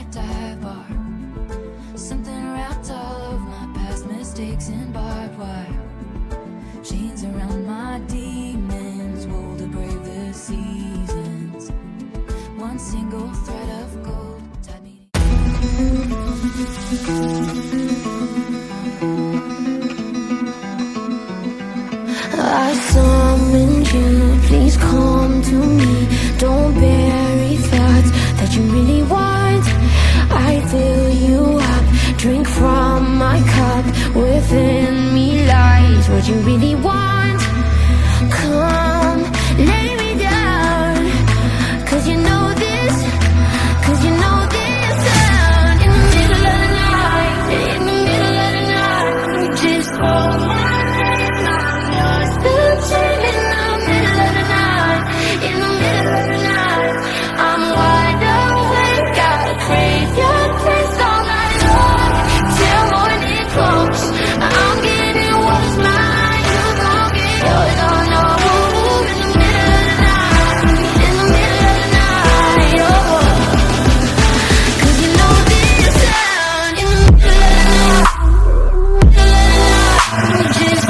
white dive bar. Something wrapped all of my past mistakes in barbed wire. Chains around my demons, wool to brave the seasons. One single thread of gold tied me. I summoned you, please come to me. Don't bury thoughts that you really want. I fill you up, drink from my cup. Within me lies what you really want. Come, lay me down, 'cause you know this, 'cause you know this sound. In the middle of the night, in the middle of the night, just hold my hand, I'm yours. In the middle of the night, in the middle of the night, I'm wide awake, I crave your taste all night long, till morning comes. I'm getting what's mine, you gon' get yours. Oh no, in the middle of the night, in the middle of the night, oh, 'cause you know this sound. In the middle of the night, just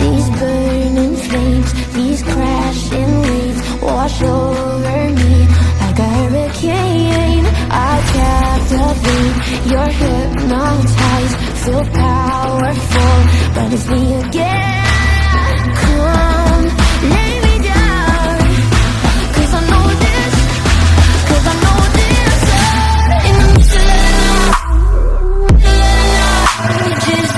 these burning flames, these crashing waves wash over me like a hurricane. I captivate, you're hypnotized, feel powerful, but it's me again. Come, lay me down, 'cause I know this, 'cause I know this. In the middle of the night, just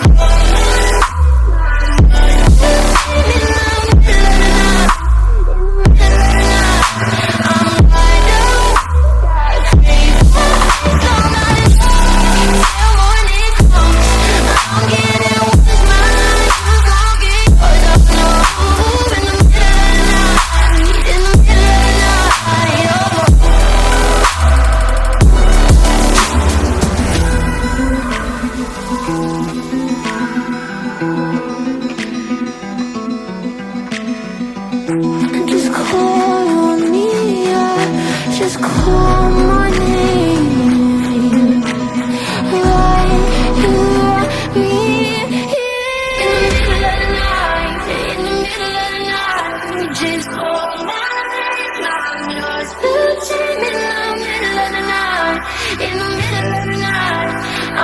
just call on me, just call my name. Right here, me here. In the middle of the night, in the middle of the night, just call my name. I'm yours. In the middle of the night, in the middle of the night,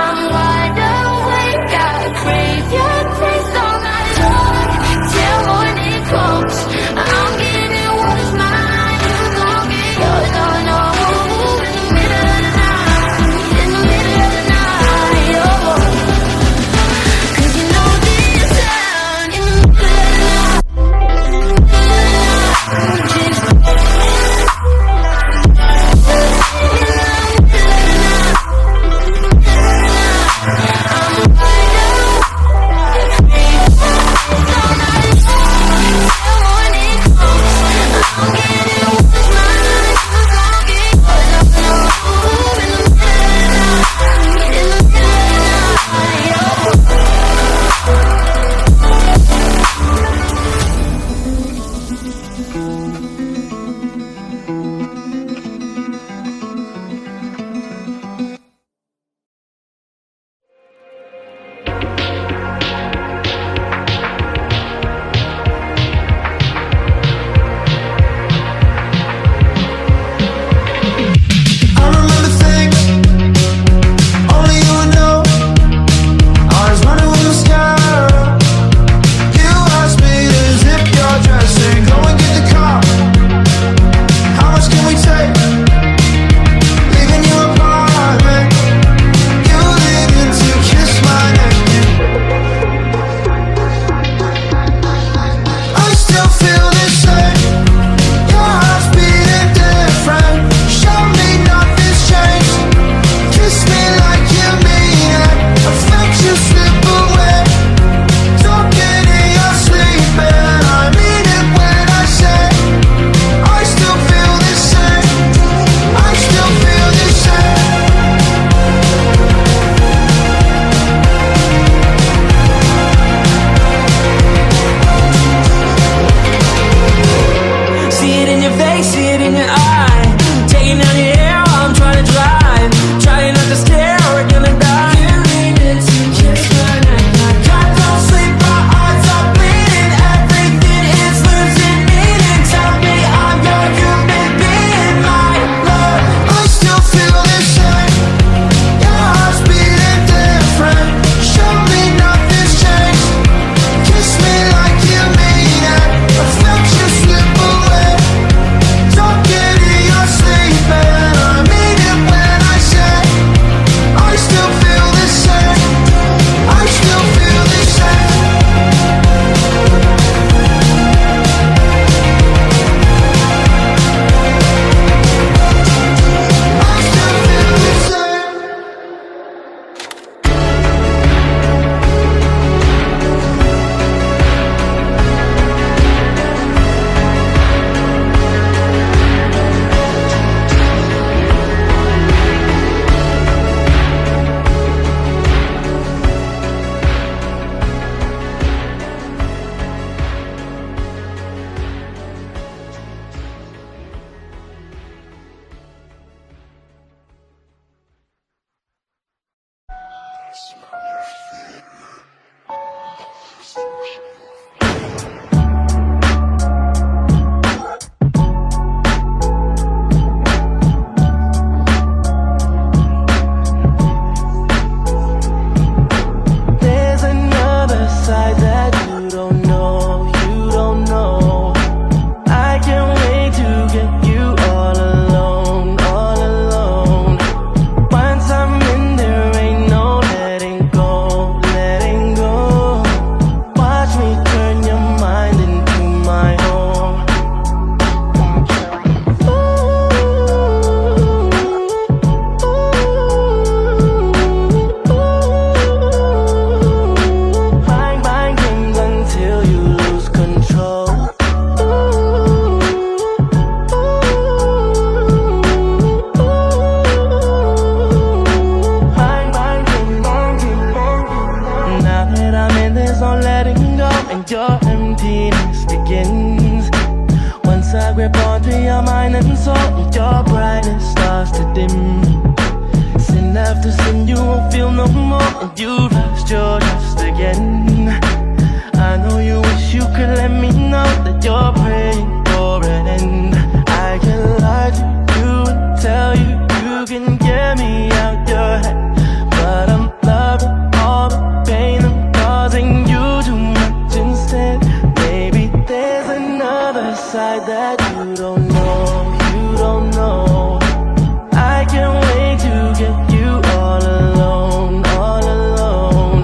I'm wide awake. I crave your taste all night long, till morning comes. I'm getting what's mine, you gon' get yours. Oh no, in begins. Once I grip onto your mind and soul, your brightness starts to dim. Sin after sin, you won't feel no more, and you've lost your trust again. I know you wish you could let me know that you're praying for an end. I can lie to you and tell you you can get me out your head, but I'm loving all the pain I'm causing you too much instead. Maybe there's another side that you don't know, you don't know. I can't wait to get you all alone, all alone.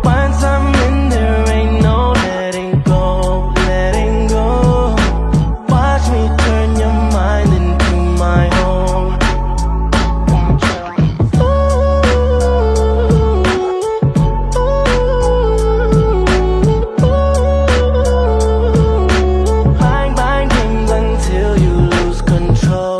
Once I'm in there ain't no letting go, letting go. Watch me turn your mind into my own. Bang, bang, games until you lose control.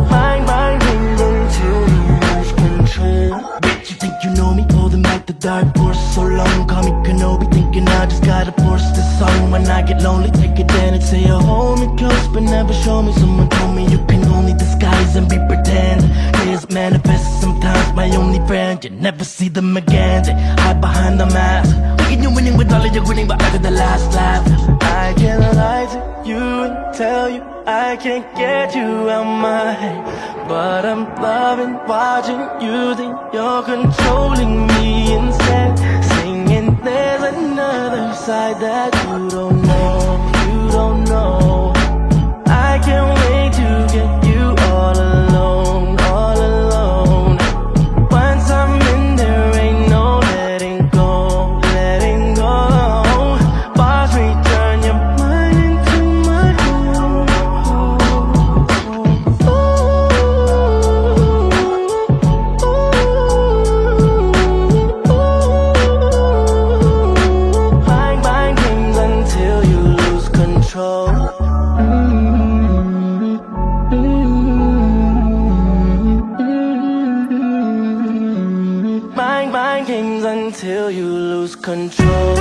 Bang, bang, games until you lose control. Bitch, you think you know me? Holding back the dark force so long. Call me Kenobi, thinking I just gotta force this song. When I get lonely, take it down and say you hold me close, but never show me. Someone told me you can only disguise and be pretend. Tears manifest sometimes, my only friend. You never see them again, they hide behind the mask. Thinking you're winning with all of your winning, but after the last laugh. I can't lie to you and tell you I can't get you out my head, but I'm loving watching you think you're controlling me instead. Singing there's another side that you don't know, you don't know. I can't wait to get you all alone, all alone. Once I'm in there ain't no letting go, letting go. Watch me turn your mind into my own. Bang, bang, games until you lose control. Bang, bang, games until you lose control.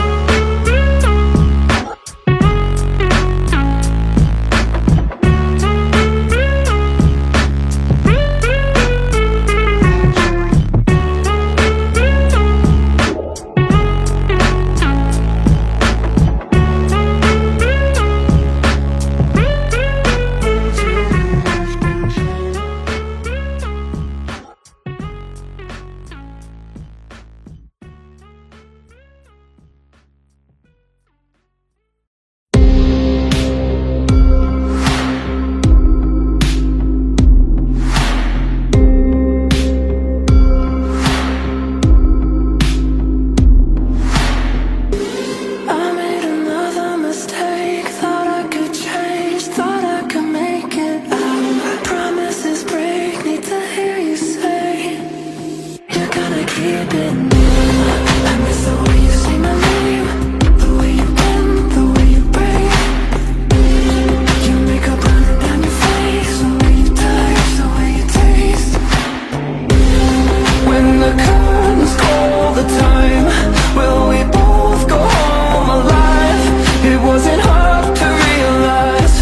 I made another mistake, thought I could change, thought I could make it out. Promises break, need to hear you say you're gonna keep it new. I miss the way you say my name, the way you bend, the way you break. You make up running down your face, the way you touch, the way you taste. When the curtains call the time, will we both go home alive? It wasn't hard to realize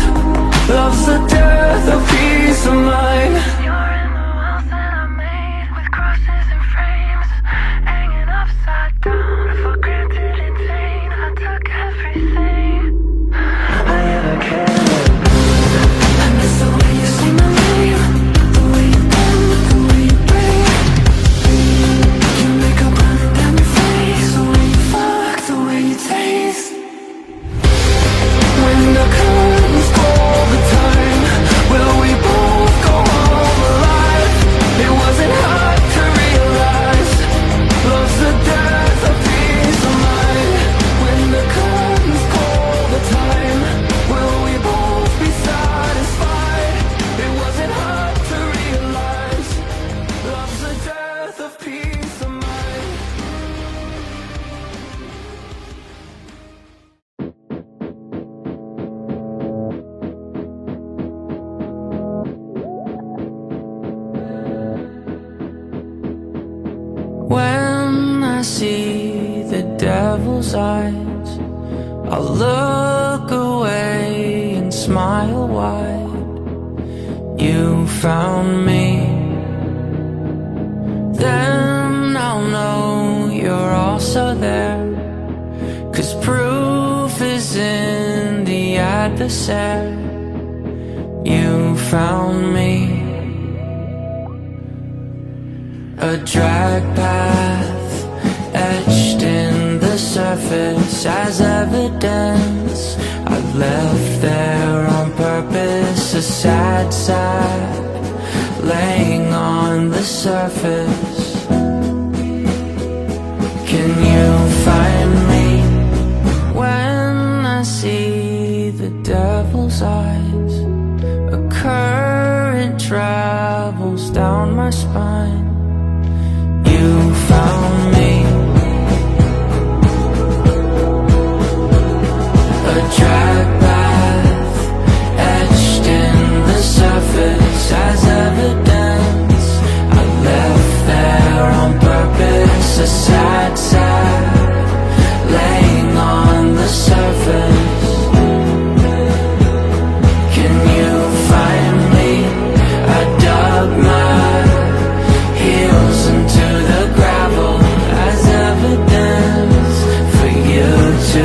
love's the death of peace of mind. You're in the walls that I made with crosses and frames, hanging upside down for granted insane. I took everything I ever cared. I miss the way you say my name, the way you bend, the way you break. You make up running down your face, the way you fuck, the way you taste. When the curtains call the time, will we both go home alive? It wasn't hard to realize love's the death of peace of mind. When the curtains call the time, will we both be satisfied? It wasn't hard to realize love's the death of peace of mind. When I see the devil's eyes, I'll look away and smile wide. You found me, then I'll know you're also there. 'Cause proof is in the adversary. You found me, a drag path etched in the surface as evidence. I've left there on purpose, a sad sack laying on the surface. Can you find me when I see the devil's eyes? A current travels down my spine. You found me, a drag path etched in the surface as evidence. I left there on purpose, a sad sack laying on the surface. Can you find me? I dug my heels into the gravel as evidence for you to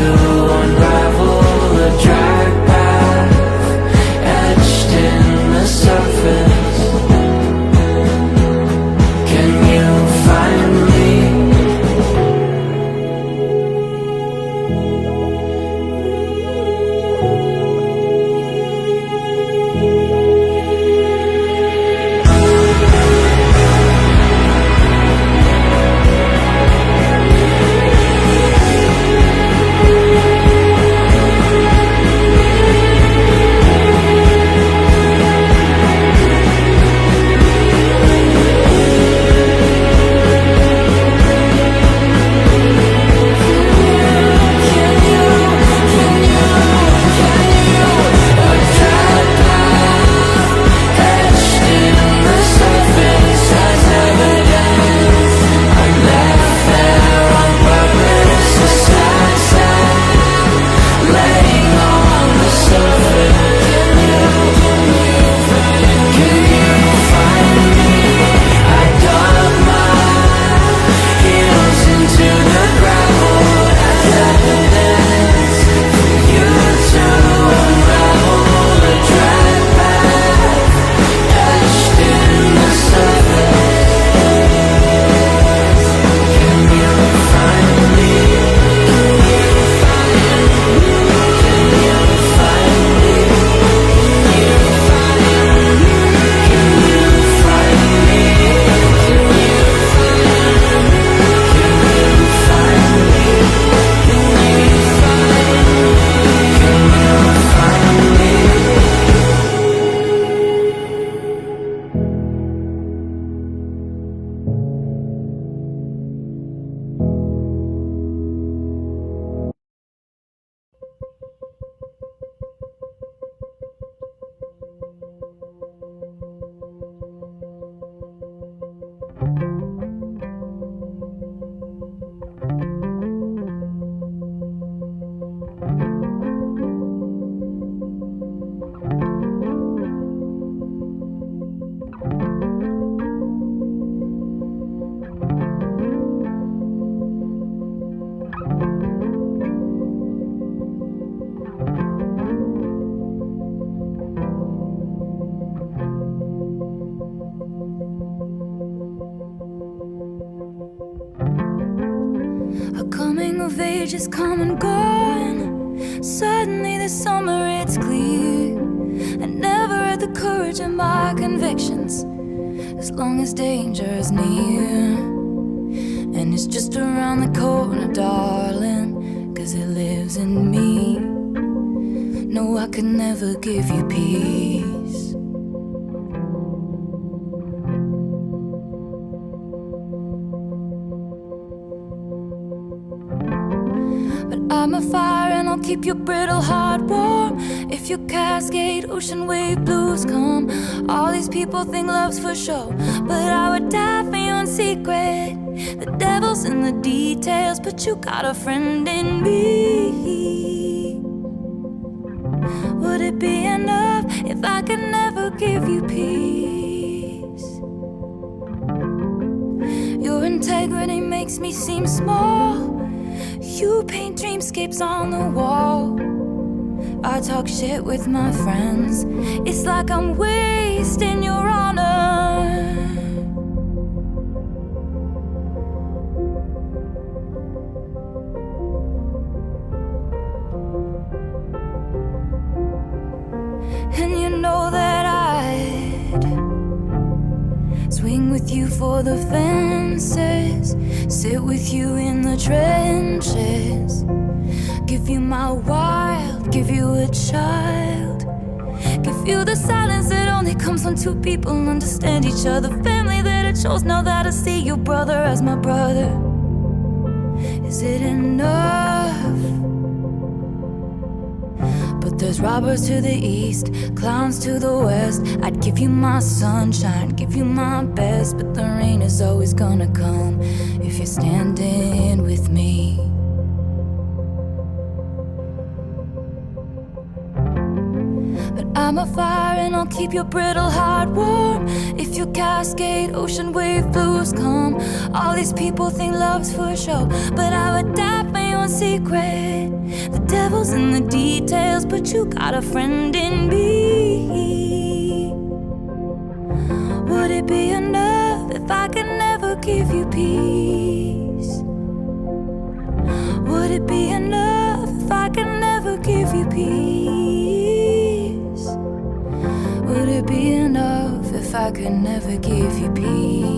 unravel, a drag path etched in the surface. Can you find me? of age is come and gone. Suddenly this summer it's clear. I never had the courage of my convictions, as long as danger is near. And it's just around the corner, darling, 'cause it lives in me. No, I could never give you peace. But I'm a fire and I'll keep your brittle heart warm. If your cascade ocean wave blues come, all these people think love's for show, but I would die for your one secret. The devil's in the details, but you got a friend in me. Would it be enough if I could never give you peace? Your integrity makes me seem small. You paint dreamscapes on the wall. I talk shit with my friends. It's like I'm wasting your honor. And you know that I'd swing with you for the fences, sit with you in the trenches, give you my wild, give you a child, give you the silence that only comes when two people understand each other, family that I chose, now that I see your brother as my brother. Is it enough? But there's robbers to the east, clowns to the west. I'd give you my sunshine, give you my best, but the rain is always gonna come if you're standing with me. But I'm a fire and I'll keep your brittle heart warm. If you cascade, ocean wave blues come. All these people think love's for show, but I would die for your secret. The devil's in the details, but you got a friend in me. Would it be enough if I could never give you peace? Would it be enough if I could never give you peace? Would it be enough if I could never give you peace?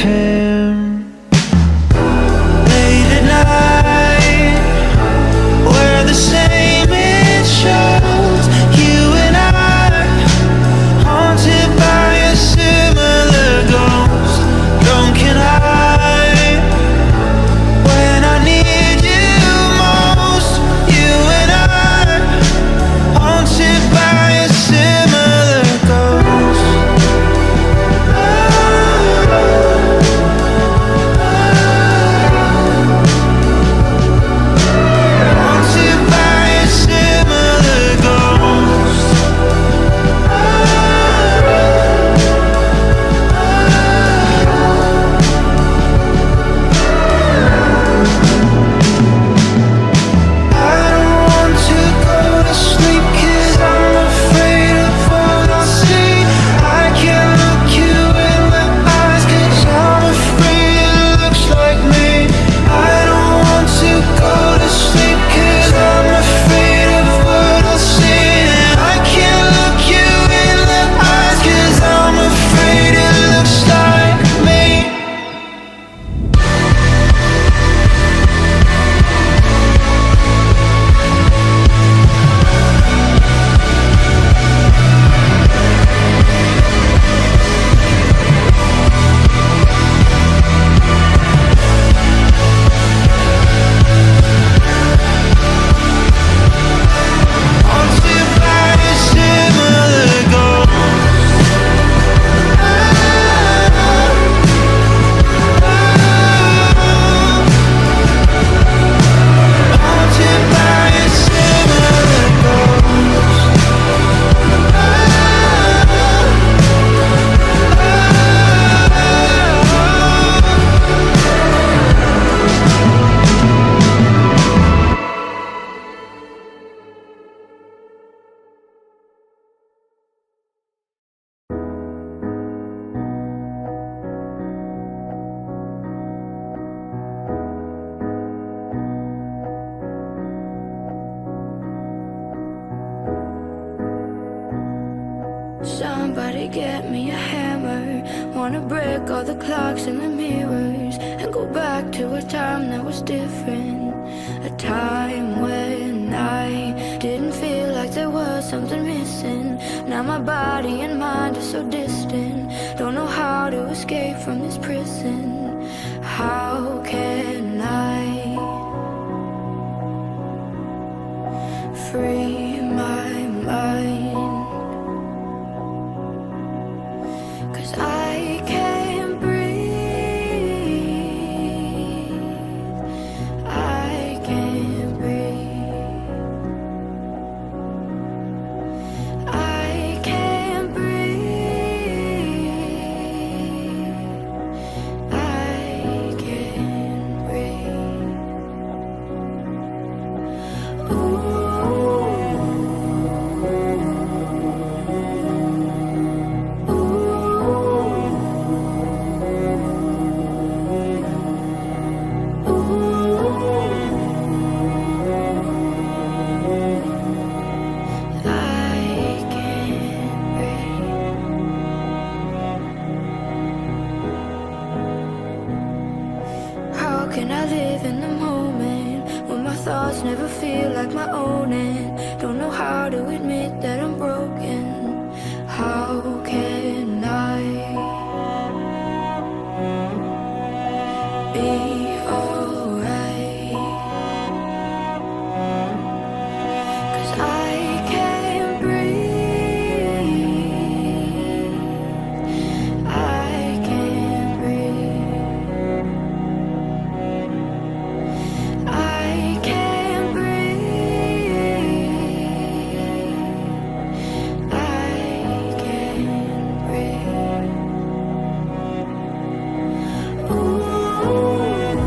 him. Late at night, we're the same, it shows. You and I, haunted by a similar ghost. Drunk and high, when I need you most. You and I, haunted by a similar ghost. Haunted by a similar ghost. I don't want to go to sleep 'cause I'm afraid of what I'll see. I can't look you in the eyes 'cause I'm afraid it looks like me. I don't want to go to sleep 'cause I'm afraid of what I'll see. I can't look you in the eyes 'cause I'm afraid it looks like me. Haunted by a similar ghost. Haunted by a similar Somebody get me a hammer. Wanna break all the clocks in the mirrors and go back to a time that was different. A time when I didn't feel like there was something missing. Now my body and mind are so distant. Don't know how to escape from this prison. How can I free my mind? 'Cause I can't breathe. I can't breathe. I can't breathe. I can't breathe. How can I live in the moment when my thoughts never feel like my own and don't know how to admit that I'm broken? How can I be alright? 'Cause I can't breathe. I can't breathe. I can't breathe. I can't breathe. Ooh.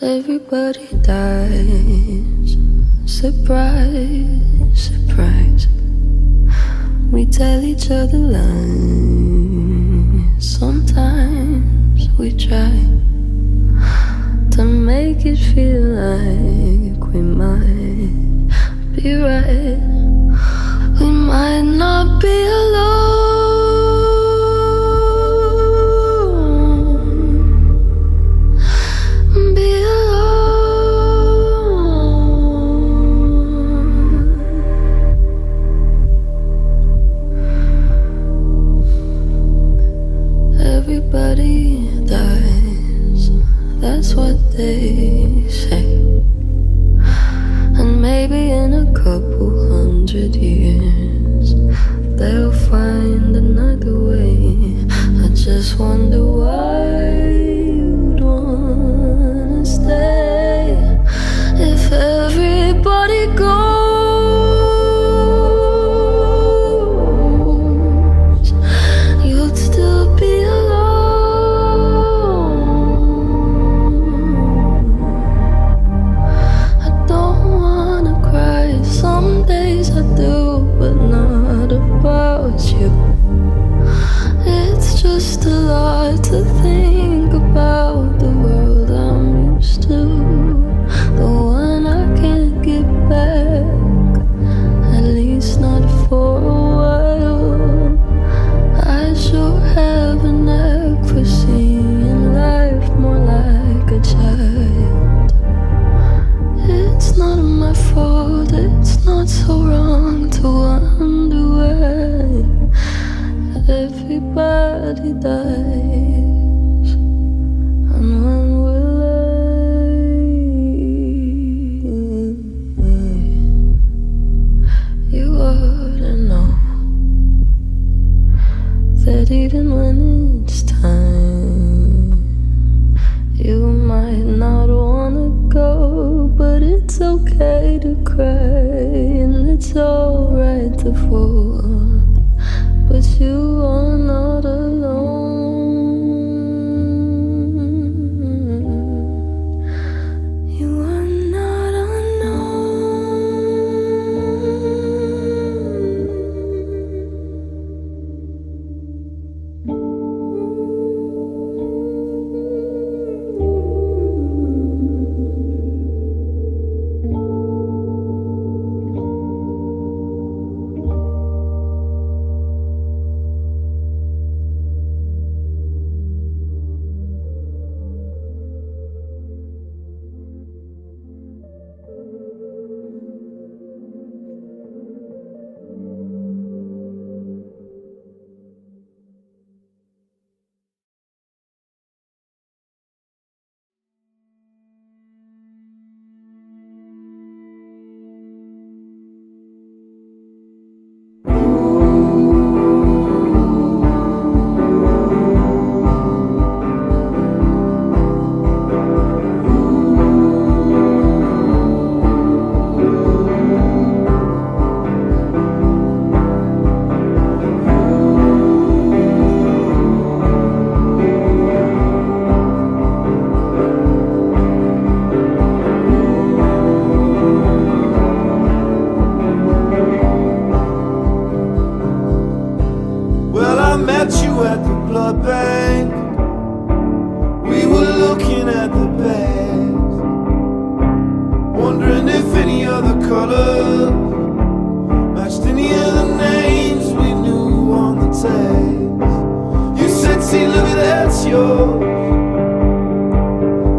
Everybody dies. Surprise, surprise. We tell each other lies. Sometimes we try to make it feel like we might be right. We might not be alone. Everybody dies, that's what they say. And maybe in a couple 100 years they'll find another way. I just wonder why you'd wanna stay if everybody goes. You'd still be you. It's just a lot to think about. The world I'm used to, the one I can't get back, at least not for a while. I sure have a knack for seeing life more like a child. It's not my fault, it's not so wrong to wonder why everybody dies. And when will you ought to know that even when it's time, you might not wanna go, but it's okay to cry and it's alright to fall. But you are not alone. You are not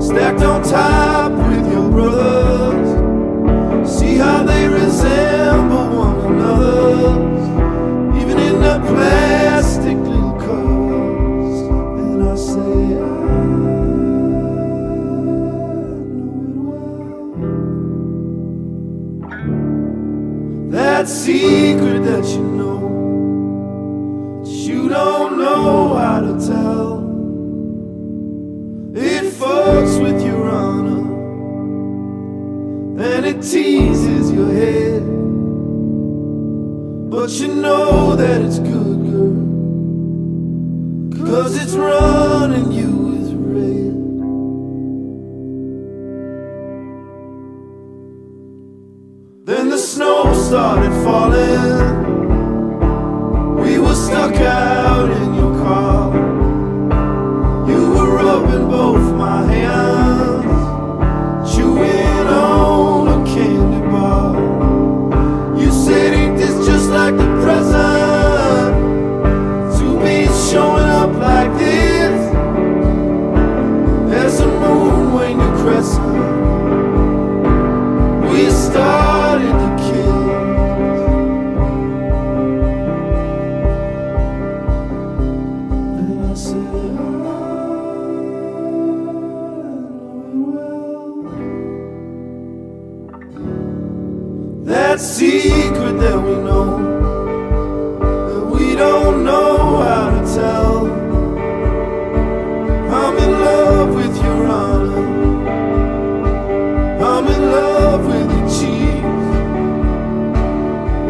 stacked on top with your brothers. See how they resemble one another, even in the plastic little cups. And I say, I know it well. That secret that you know, that you don't know how to tell. It fucks with your honor, and it teases your head. But you know that it's good, girl, 'cause it's running you with red. started falling. We were stuck out in your car. You were rubbing both my hands, chewing on a candy bar. You said, ain't this just like the present? To be showing up like this. There's a moon when you're crescent. We started to kill. And I said, I know it well. That secret that we know, that we don't know how to tell. I'm in love with your honor. I'm in love with your cheese.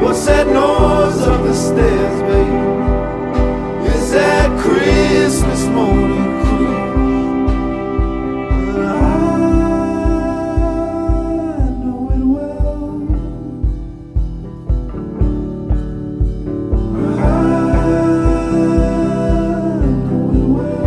What's that noise up the stairs, babe? Is that Christmas morning cruise? And I know it well. I know it well.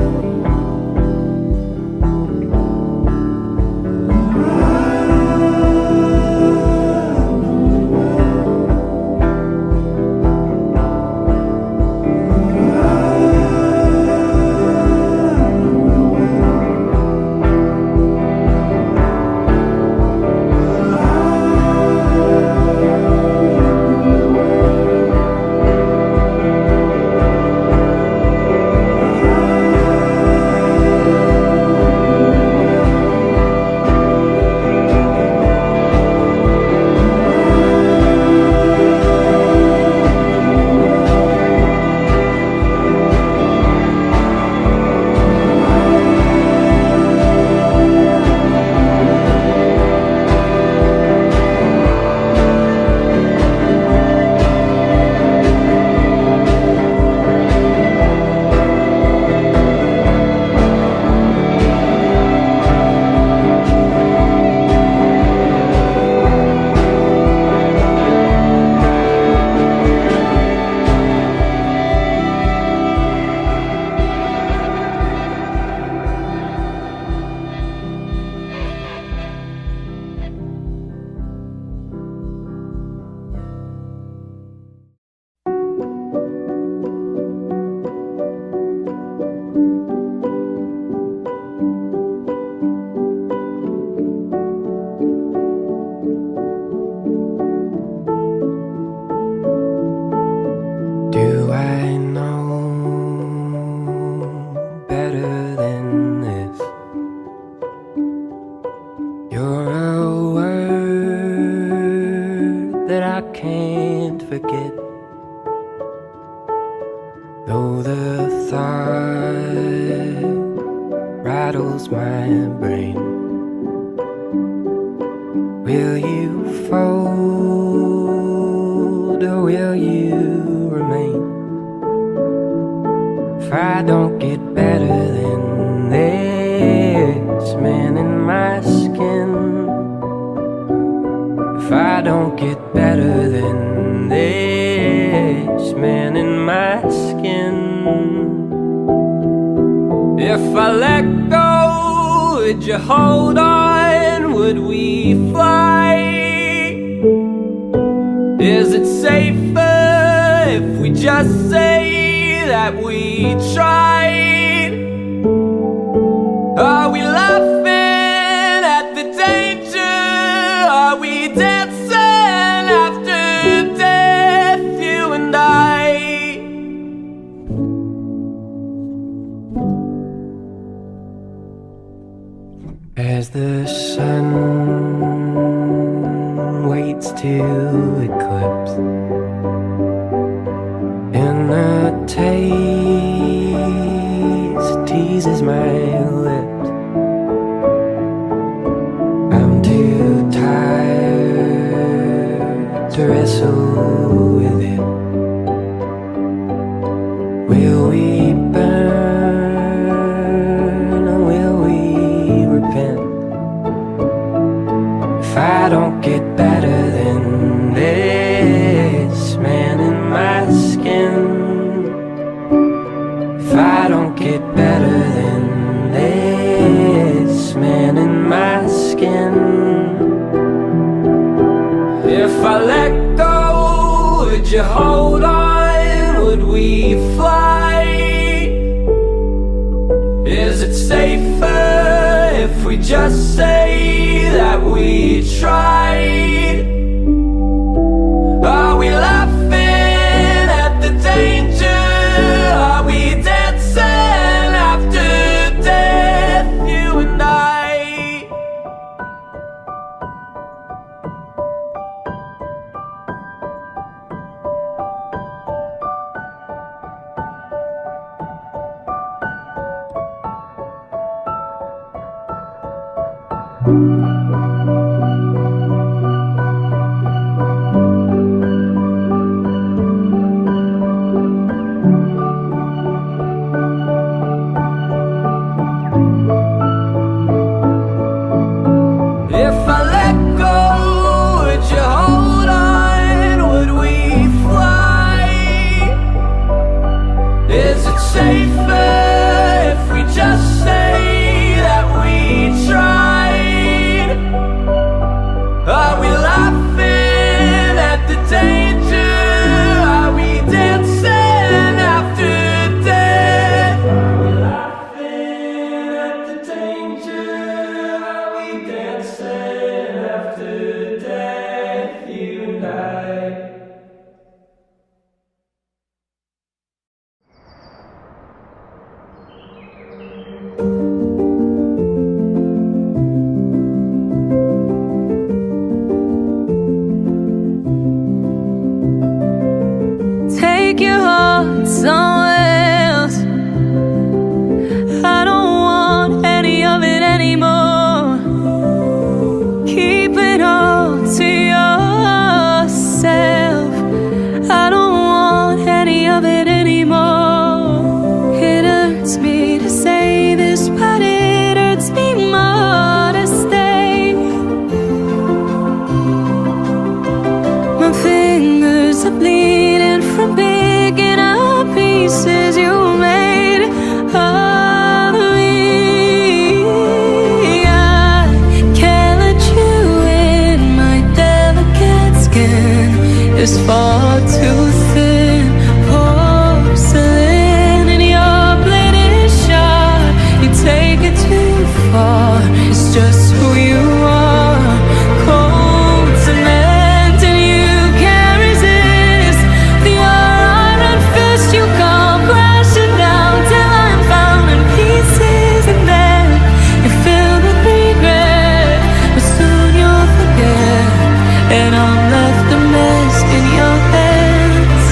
Do I know better than this? You're a word that I can't forget. Though the thought rattles my brain, will you fold or will you remain? If I don't get better than this man in my skin, if I don't get better than this man in my skin, if I let go, would you hold on? Would we fly? Is it safer if we just say that we tried? Are we laughing at the danger? Are we dancing after death, you and I? As the sun waits to eclipse, and the taste teases my lips, I'm too tired to wrestle with it. Will we burn or will we repent? If I don't get better than this you hold on? Would we fly? Is it safer if we just say that we tried? Are we laughing at the danger? Are we dancing after death, you and I? If I let go, would you hold on? Would we fly? Is it safer if we just say that we tried? Are we laughing at the danger? Are we dancing after death? Are we laughing at the danger? Are we dancing after death, you and I? Take your heart somewhere else. I don't want any of it anymore. Keep it all to yourself. I don't want any of it anymore. It hurts me to say this, but it hurts me more to stay. My fingers are bleeding from picking up pieces you made of me. I can't let you in, my delicate skin is far too thin. Porcelain and your blade is sharp. You take it too far, it's just who you are. Cold cement and you can't resist. The iron fist you come crashing down till I'm found in pieces. And then you're filled with regret, but soon you'll forget. And I'm left a mess in your hands.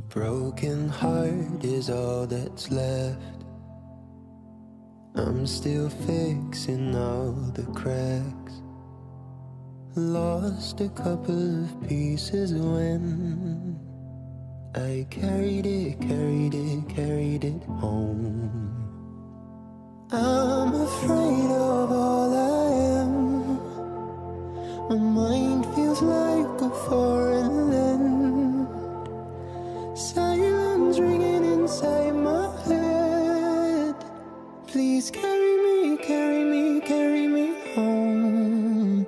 broken heart is all that's left. I'm still fixing all the cracks. Lost a couple of pieces when I carried it home. I'm afraid of all I am. My mind feels like a foreign land. Silence ringing inside my head. Please carry me, carry me, carry me home.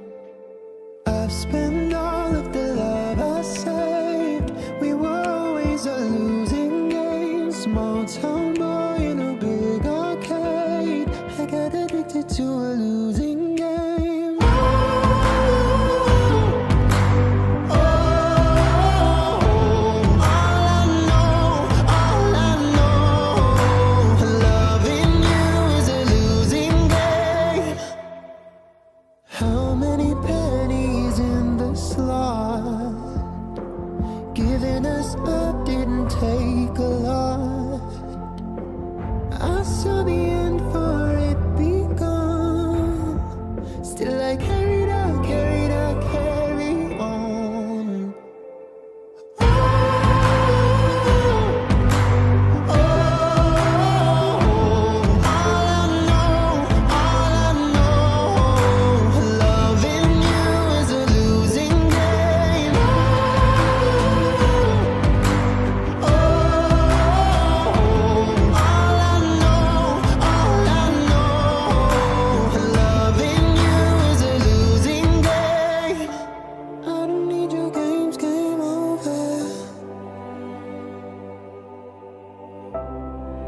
I've spent all of the love I saved. We were always a losing game. Small town boy in a big arcade. I got addicted to a losing game. How many pennies in the slot? Giving us up didn't take a lot. I saw the end for it begun. Still I carried on, carry on.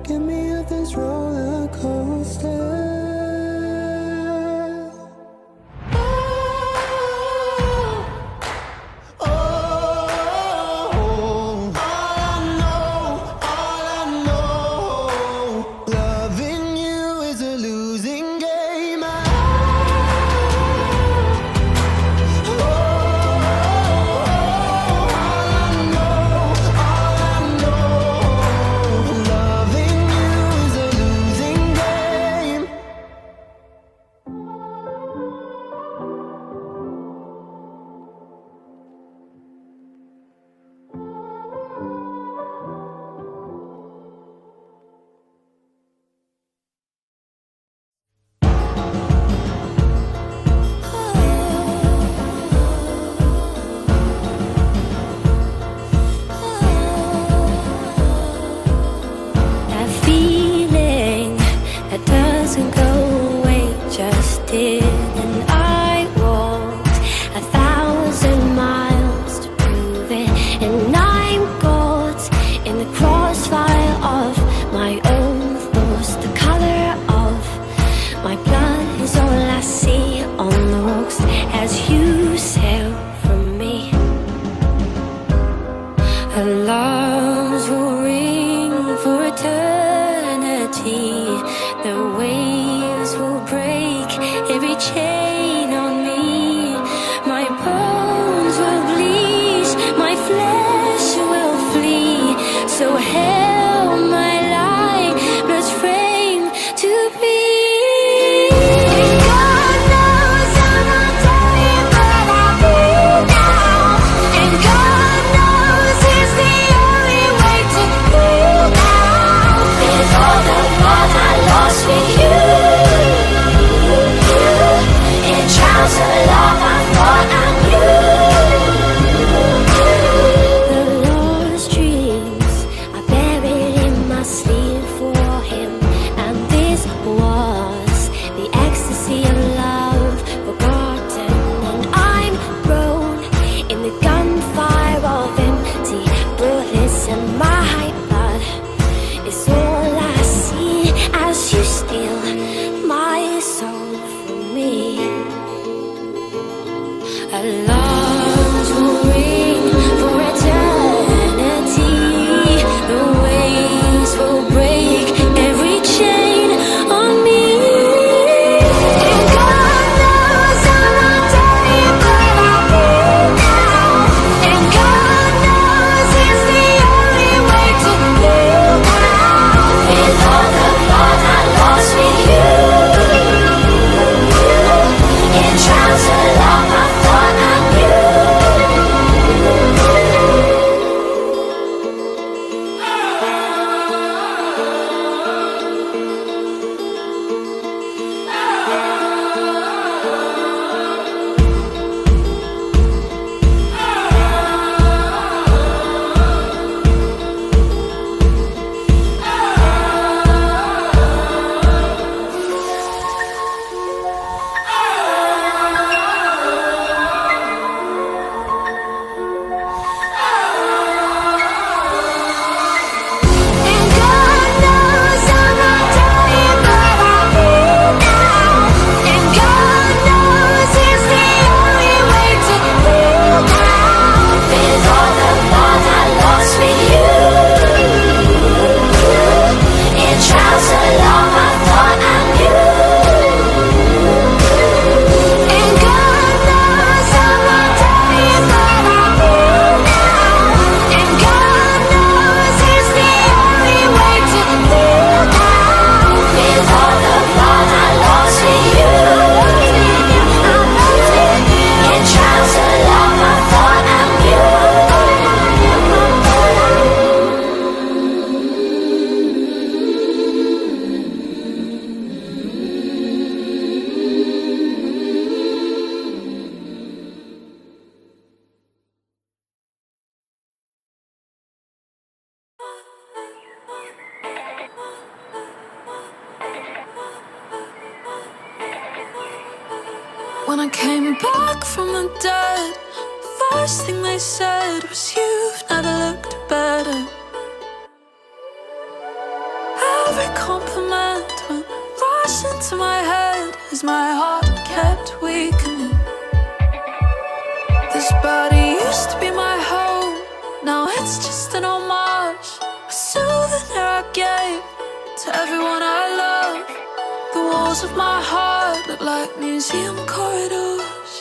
Get me off this roller coaster. Loving you is a losing game. That feeling that doesn't go away just did, and I walked 1,000 miles to prove it, and I'm caught in the crossfire of my own thoughts. The color of my blood is all I see on the rocks as you sail from me. Alarms will ring for eternity. The waves will break every chain on me. My bones will bleach, my flesh will flee. So held my light, blood's framed to be. And God knows I'm not dying, but I breathe now. And God knows it's the only way to heal now. With all the blood I lost with you, in trials of love I thought I knew. The lost dreams I buried When I came back from the dead, first thing they said was, "You've never looked better." Every compliment went rush into my head as my heart kept weakening. This body used to be my home, now it's just an homage, a souvenir I gave to everyone I love. The walls of my heart look like museum corridors.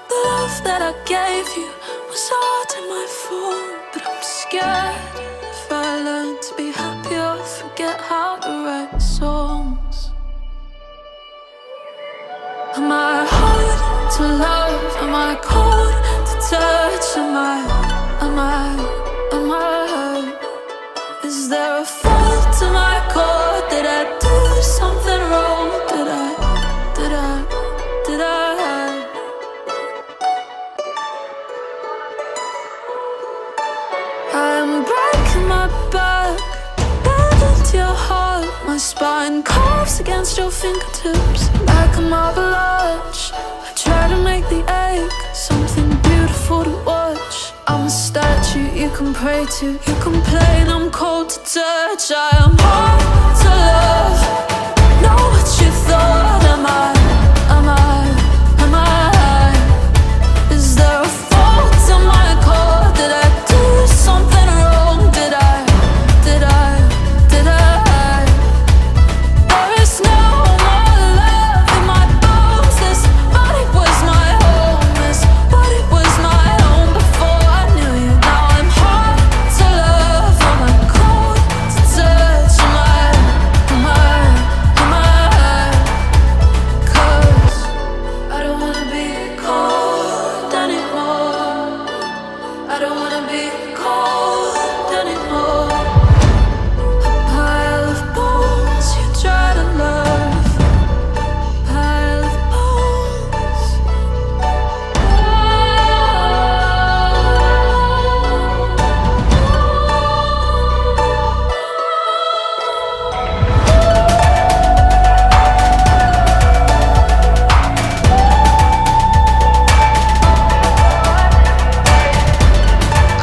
The love that I gave you was art in my form, but I'm scared if I learn to be happy I'll forget how to write songs. Am I hard to love? Am I cold to touch? Am I Is there a fault to my core? Did I do something wrong? Did I I'm breaking my back, bend into your heart. My spine carves against your fingertips like a marble arch. I try to make the ache something beautiful to watch. I'm a statue you can pray to. You complain I'm cold to touch. I am hard to love. Know what you thought. Am I Is there a fault in my core? Did I do something wrong? Did I There is no more love in my bones. This body was my home. This body was my home before I knew you. Now I'm hard to love. Am I cold to touch? Am I 'Cause I don't wanna be cold anymore. I don't wanna be cold anymore. A pile of bones you try to love. Pile of bones.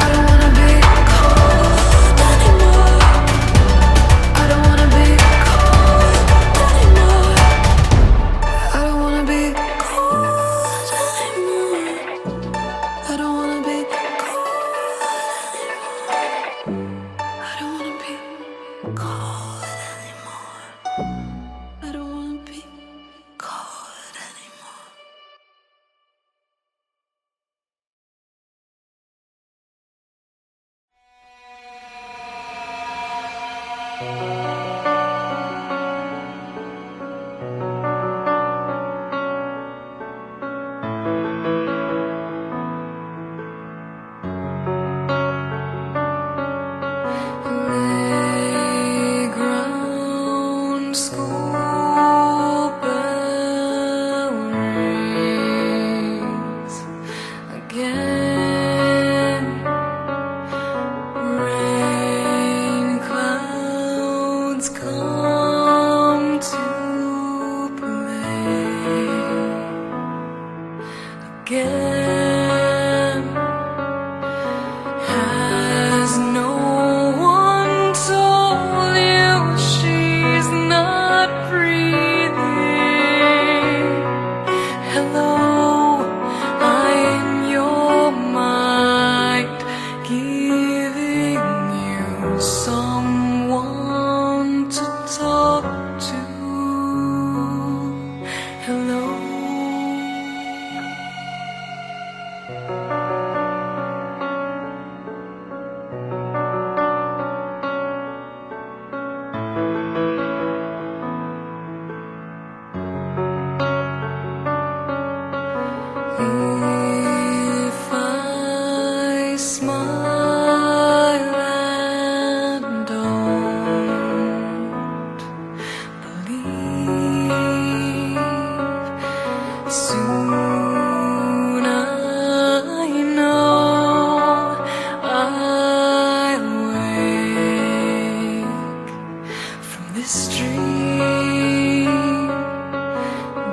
I don't wanna be cold anymore. I don't wanna be cold anymore. I don't wanna be cold anymore. I don't wanna be cold anymore. I don't wanna be cold anymore. I don't wanna be cold anymore. Playground, school bell rings again. Rain clouds come to play again. Has no one told you she's not breathing? Hello, I'm in your mind, giving you someone to talk to. Hello. If I smile and don't believe, soon I know I'll wake from this dream.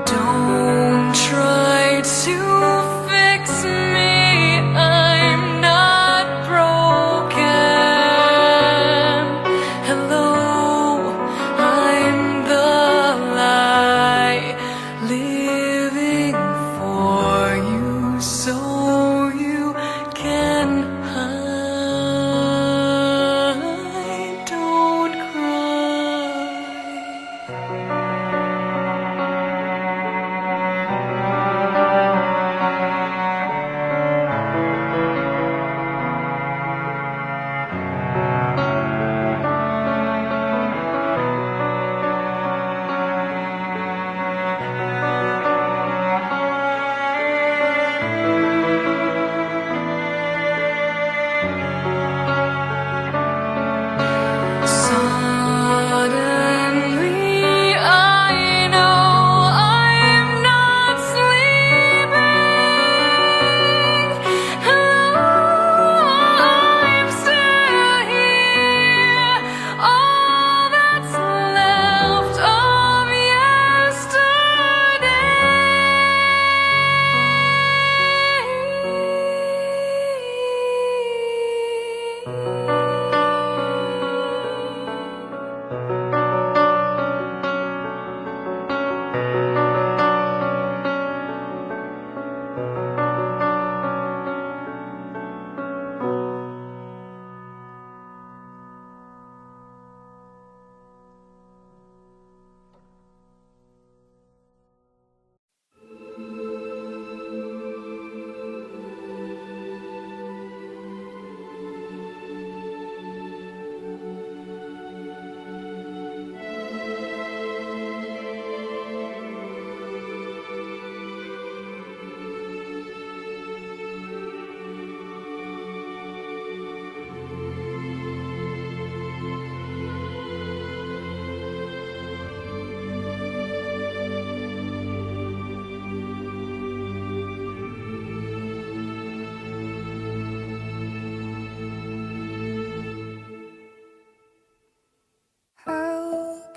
Don't try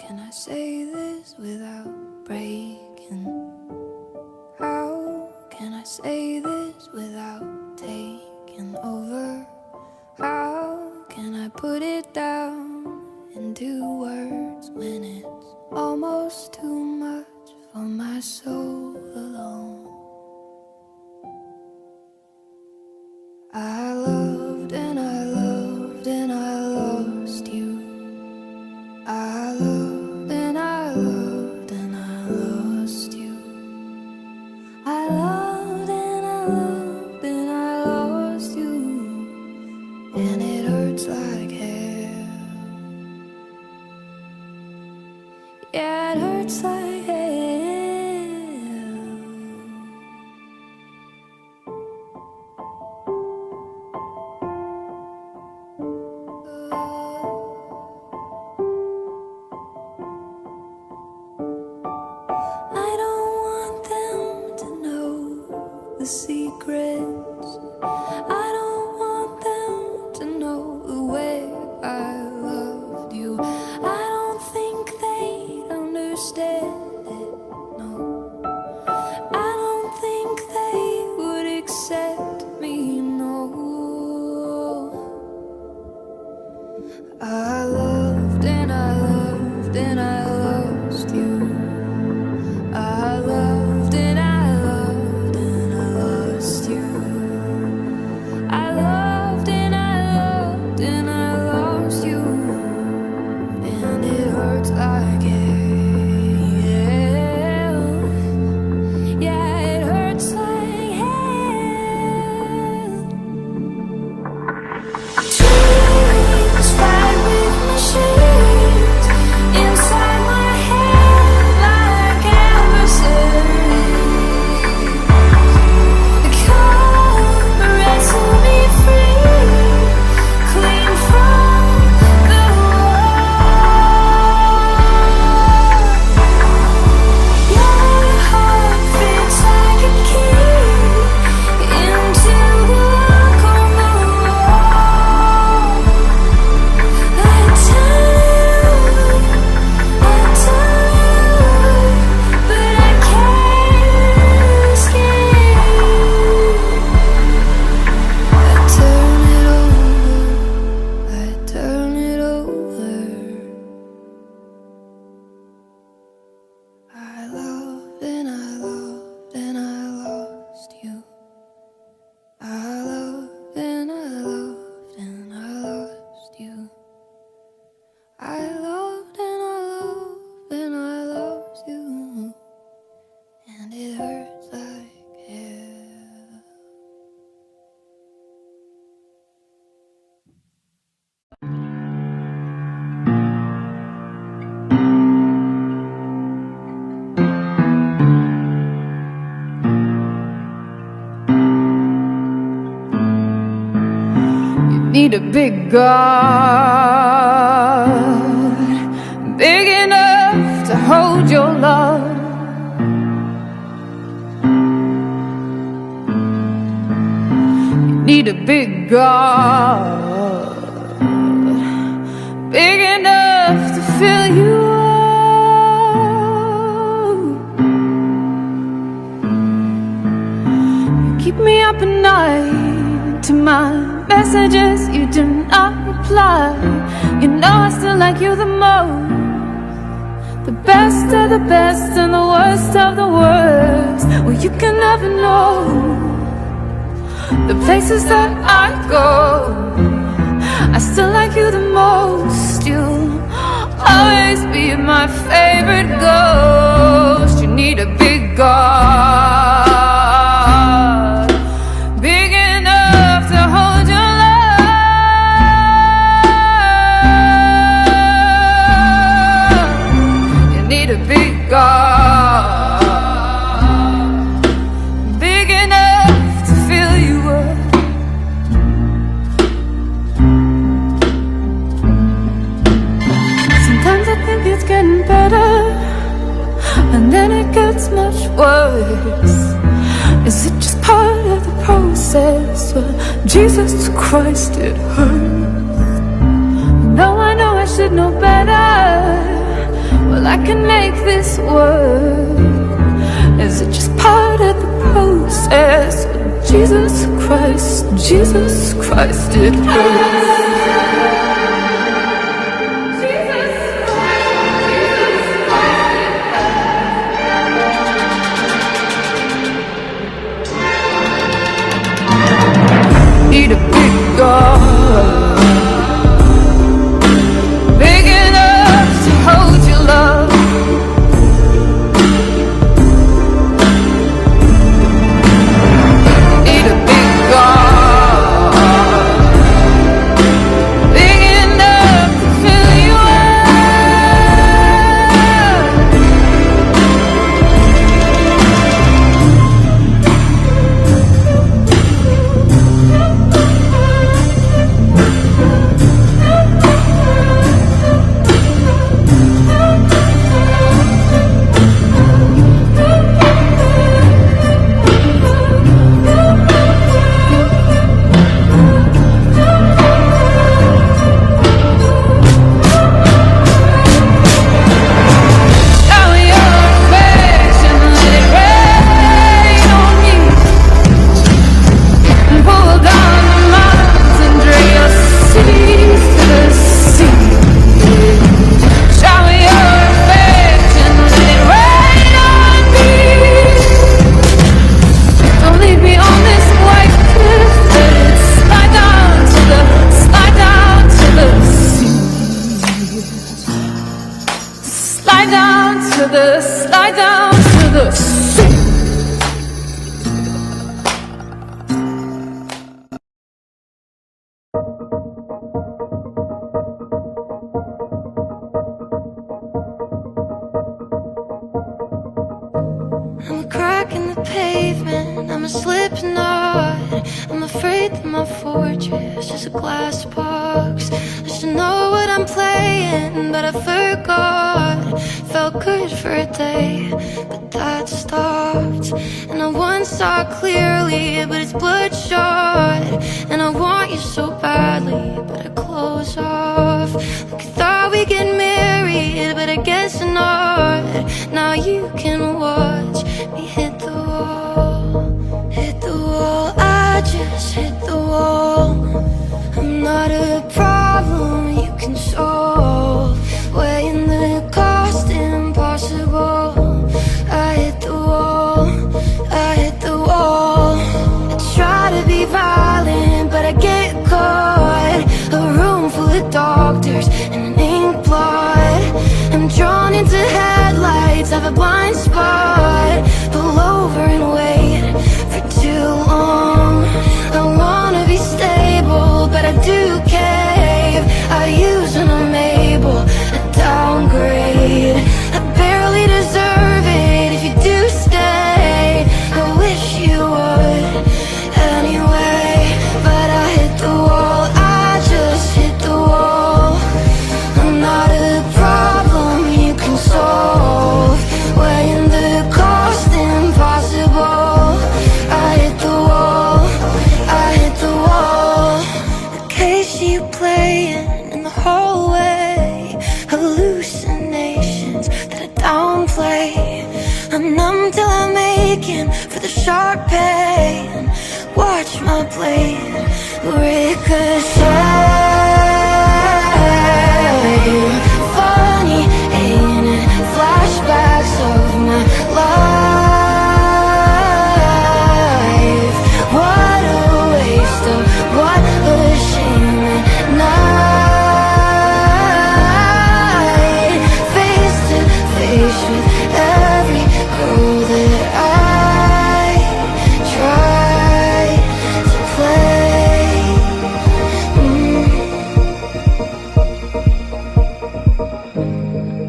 can I say this without breaking? How can I say this without taking over? How can I put it down into words when it's almost too much for my soul alone? I loved and I loved and I lost you. I loved and I loved and I lost you. I loved and I loved and I lost you. And it hurts like hell. Yeah, it hurts like hell. I don't want them to know the secrets. I don't want them to know the way I loved you. I don't think they'd understand it, no. I don't think they would accept me, no. I loved and I loved and I lost you. I loved and I loved and I lost you. I loved and I loved and I lost you. And it hurts like hell. Yeah, it hurts like hell. Dreams fight with machines inside my head like adversaries. Come wrestle me free, clean from the wall. Your heart fits like a key into the lock on the wall. I turn it over, but I can't escape. I turn it over, I turn it over. I loved and I loved and I lost you. I loved and I loved and I lost you. I loved and I loved and I lost you. And it hurts like hell. You need a big God, big enough to hold your love. You need a big God, big enough to fill you up. You keep me up at night to my messages, you do not reply. You know I still like you the most, the best of the best and the worst of the worst. Well, you can never know the places that I go. I still like you the most. You'll always be my favorite ghost. You need a big God, big enough to hold your love. You need a big God, big enough to fill you up. Sometimes I think it's getting better, and then it gets much worse. Is it just part of the process? Well, Jesus Christ, it hurts. No, I know I should know better, can make this work? Is it just part of the process? Jesus Christ, it hurts. Need a big God, big enough to hold your love. Need a big God, big enough to fill you up. Shower your affection, let it rain on me. And pull down the mountains and drain your cities to the sea. Shower your affection, let it rain on me. Don't leave me on this white cliff, let it slide down to the sea. Slide down to the sea. I'm a crack in the pavement, I'm a slip knot. I'm afraid that my fortress is a glass box. I should know what I'm playing, but I forgot. Felt good for a day, but that stopped. And I once saw clearly, but it's bloodshot. And I want you so badly, but I close off. Like I thought we'd get married, but I guess not. Now you can watch me hit the wall. Hit the wall, I just hit the wall. I'm not a problem you can solve. Weighing the cost impossible. I hit the wall, I hit the wall. I try to be violent, but I get caught. A room full of doctors and an ink blot. I'm drawn into headlights, have a blind spot. Pull over and wait for too long. I wanna be stable, but I do cave. I use when I'm able, I downgrade. I barely deserve it if you do stay. I wish you would anyway, but I hit the wall, I just hit the wall. I'm not a problem you can solve. Weighing the cost impossible. I hit the wall, I hit the wall. The case you playing in the hallway. Hallucinations that I downplay. I'm numb till I'm aching for the sharp pain. Watch my blade ricochet. Funny, ain't it? Flashbacks of my life. What a waste of what a shame at night. Face to face with every girl that I try to play.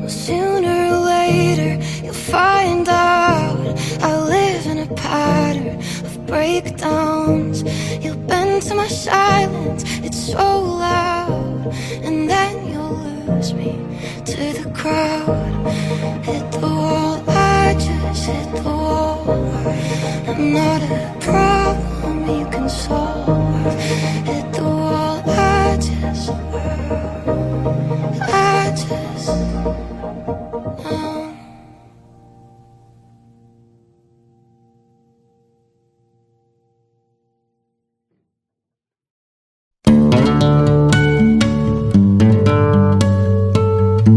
Sooner or later you'll find out I live in a pattern of breakdowns. You'll bend to my silence, it's so loud. And then you'll lose me to the crowd. Hit the wall, I just hit the wall. I'm not a problem you can solve. Hit the wall, I just You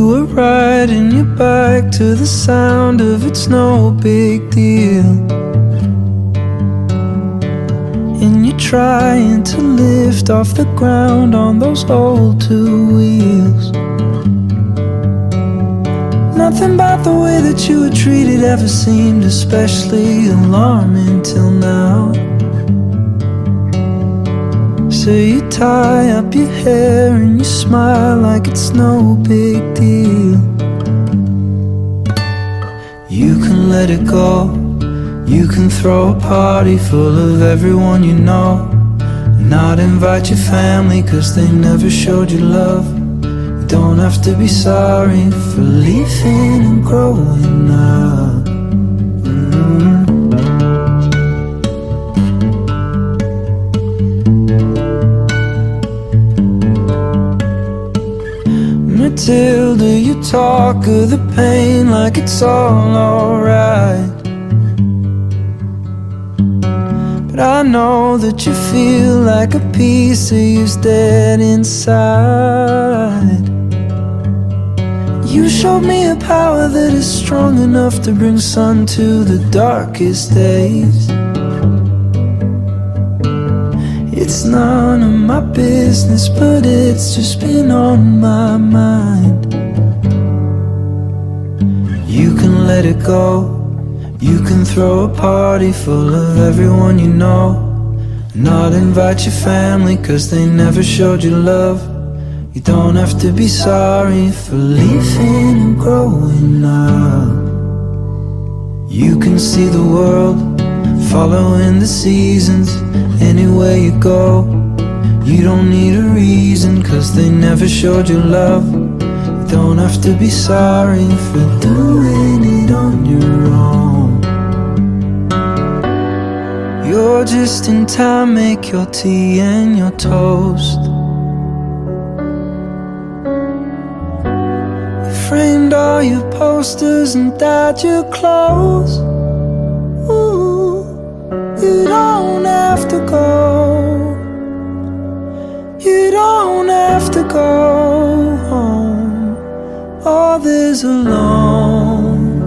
were riding your bike to the sound of It's No Big Deal, and you're trying to lift off the ground on those old two wheels. Nothing about the way that you were treated ever seemed especially alarming till now. So you tie up your hair and you smile like it's no big deal. You can let it go. You can throw a party full of everyone you know, and not invite your family cause they never showed you love. You don't have to be sorry for leaving and growing up. Matilda, you talk of the pain like it's all alright, but I know that you feel like a piece of you's dead inside. You showed me a power that is strong enough to bring sun to the darkest days. It's none of my business, but it's just been on my mind. You can let it go. You can throw a party full of everyone you know, not invite your family cause they never showed you love. You don't have to be sorry for leaving and growing up. You can see the world, following the seasons, anywhere you go. You don't need a reason cause they never showed you love. You don't have to be sorry for doing it on your own. You're just in time, make your tea and your toast. You framed all your posters and dyed your clothes. Ooh, you don't have to go. You don't have to go home. Oh, there's a long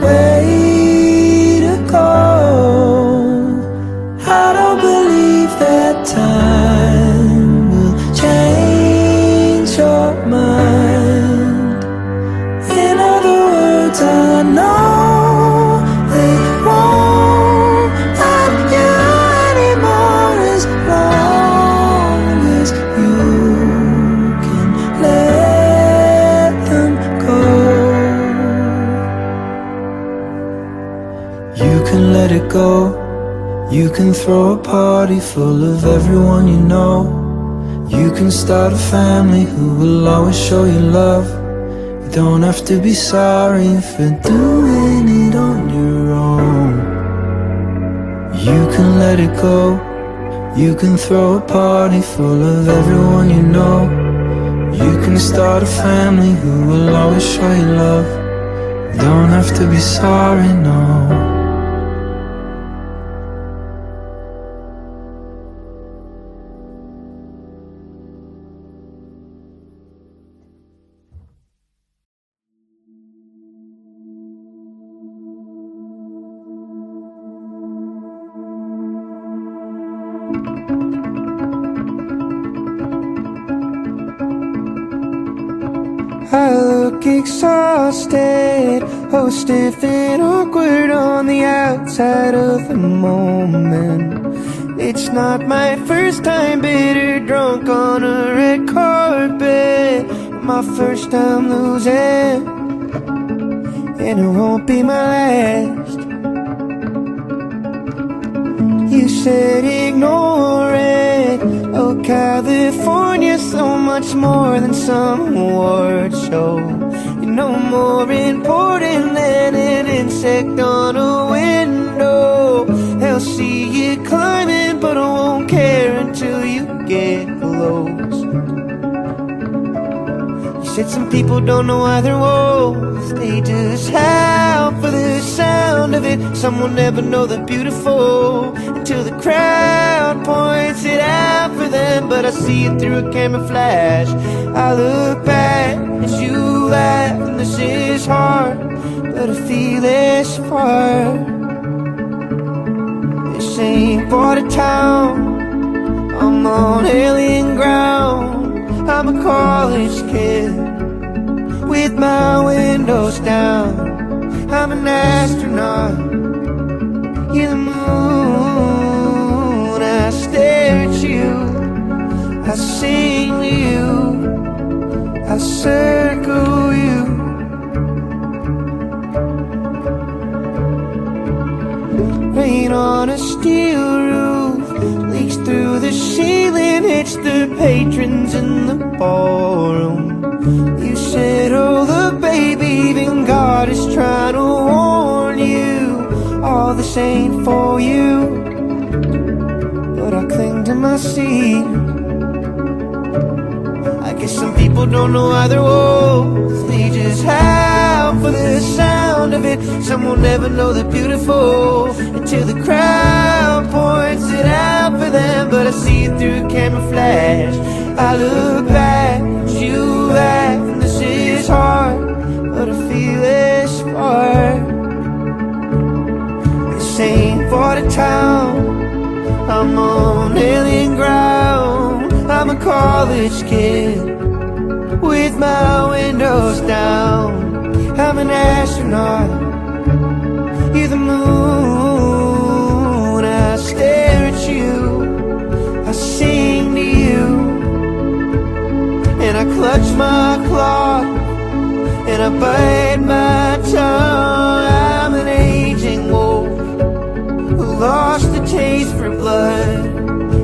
way to go. I don't believe that time will change your mind. In other words, I know they won't love you anymore as long as you can let them go. You can let it go. You can throw a party full of everyone you know. You can start a family who will always show you love. You don't have to be sorry for doing it on your own. You can let it go. You can throw a party full of everyone you know. You can start a family who will always show you love. You don't have to be sorry, no. I look exhausted, oh stiff and awkward on the outside of the moment. It's not my first time bitter drunk on a red carpet, my first time losing, and it won't be my last. You said ignore it. Oh, California's so much more than some award show. You're no more important than an insect on a window. They'll see you climbing, but I won't care until you get close. You said some people don't know why they're wolves, they just it. Some will never know they're beautiful until the crowd points it out for them. But I see it through a camera flash. I look back as you laugh, and this is hard, but I feel this far. This ain't border town, I'm on alien ground. I'm a college kid with my windows down. I'm an astronaut, you're the moon. I stare at you, I sing to you, I circle you. Rain on a steel roof leaks through the ceiling, hits the patrons in the ballroom. You said, oh look baby, even God is trying to warn you. All this ain't for you, but I cling to my seat. I guess some people don't know why they're wolves, they just howl for the sound of it. Some will never know they're beautiful until the crowd points it out for them. But I see it through a camera flash. I look back as you laugh, and this is hard, but I feel this far. This ain't for the town, I'm on alien ground. I'm a college kid with my windows down. I'm an astronaut, you're the moon. I stare at you, I sing to you, and I clutch my claw, and I bite my tongue. I'm an aging wolf who lost the taste for blood.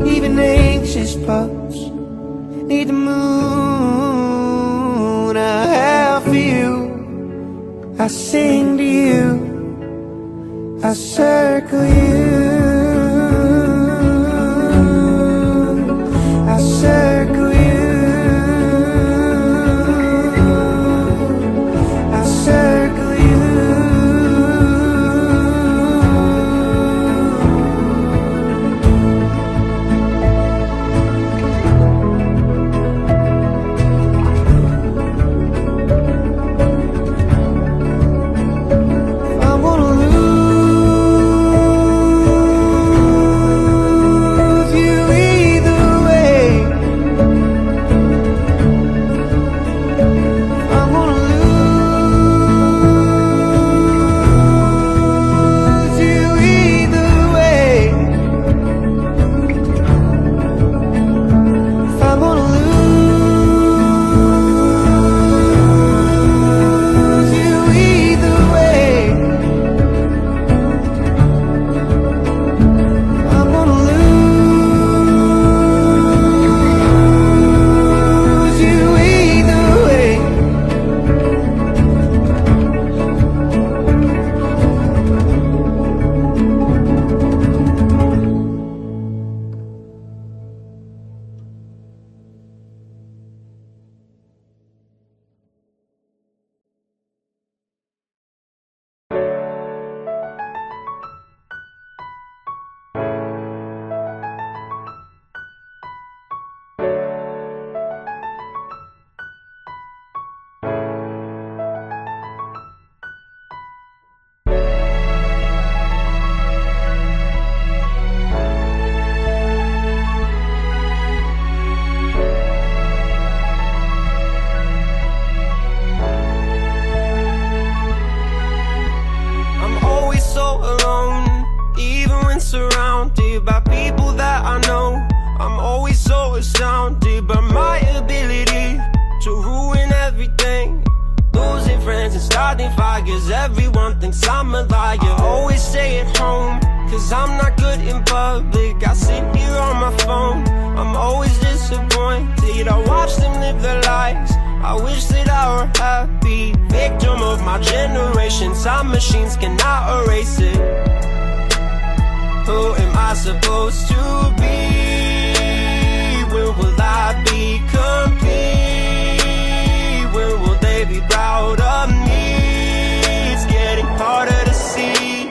Even anxious pups need the moon. I howl for you, I sing to you, I circle you, I circle you, I circle you. Surrounded by people that I know, I'm always so astounded by my ability to ruin everything. Losing friends and starting fires, everyone thinks I'm a liar. I always stay at home, cause I'm not good in public. I sit here on my phone, I'm always disappointed. I watch them live their lives, I wish that I were happy. Victim of my generation, time machines cannot erase it. Who am I supposed to be? When will I be complete? When will they be proud of me? It's getting harder to see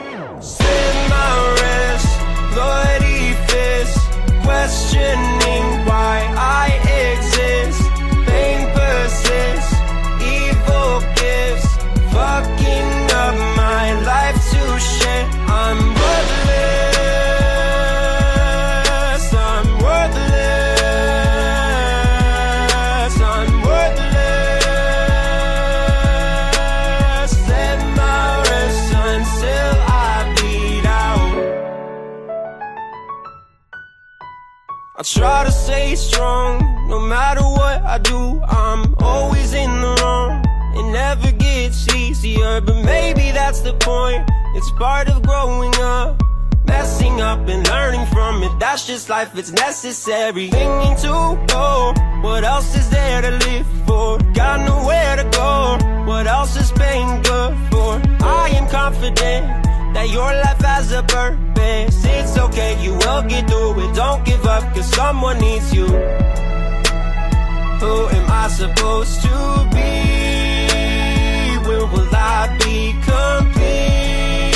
I try to stay strong, no matter what I do, I'm always in the wrong. It never gets easier, but maybe that's the point. It's part of growing up, messing up and learning from it. That's just life, it's necessary. Thinking to go, what else is there to live for? Got nowhere to go, what else is pain good for? I am confident that your life has a purpose. It's okay, you will get through it. Don't give up, cause someone needs you. Who am I supposed to be? When will I be complete?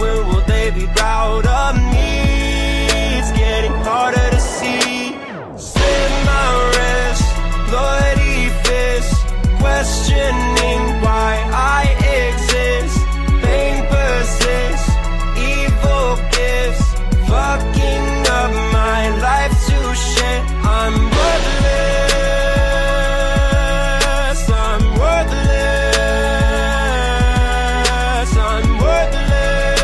When will they be proud of me? It's getting harder to see. Set my rest, Lord, Ephus, questioning why I exist. Pain persists, evil gifts, fucking up my life to shit. I'm worthless, I'm worthless, I'm worthless.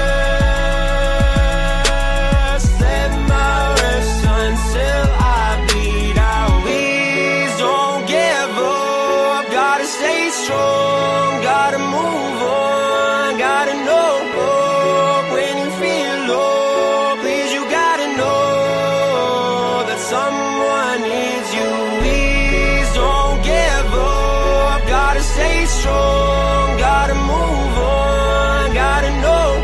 Set my rest until I bleed out. Please don't give up, gotta stay strong, gotta move on, gotta know when you feel low. Please, you gotta know that someone needs you. Please don't give up, gotta stay strong, gotta move on, gotta know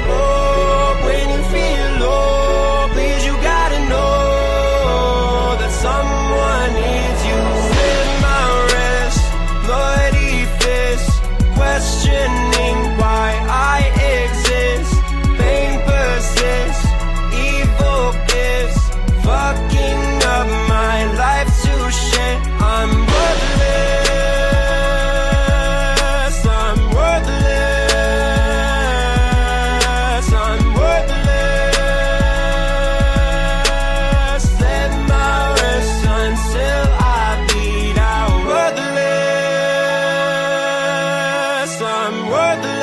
when you feel low. Please, you gotta know that someone needs you. Set my rest, Lord, Ephus, questioning why I exist. Pain persists, evil gifts, fucking up my life to shit. I'm worthless, I'm worthless, I'm worthless. Set my rest until I bleed out. Worthless, I'm worthless,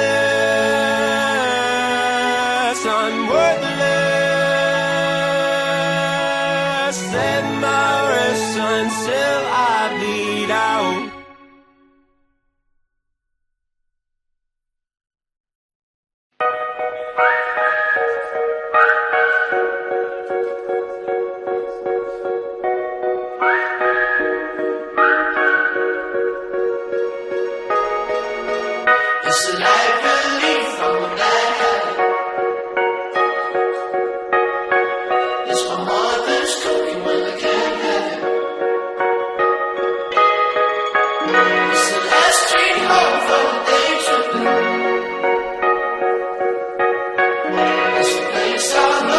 I'm worthless. Set my rest until I bleed out. It's a life relief from a bad habit. It's my mother's cooking when I can't have it. It's the last train home from a day tripping. It's the place I know.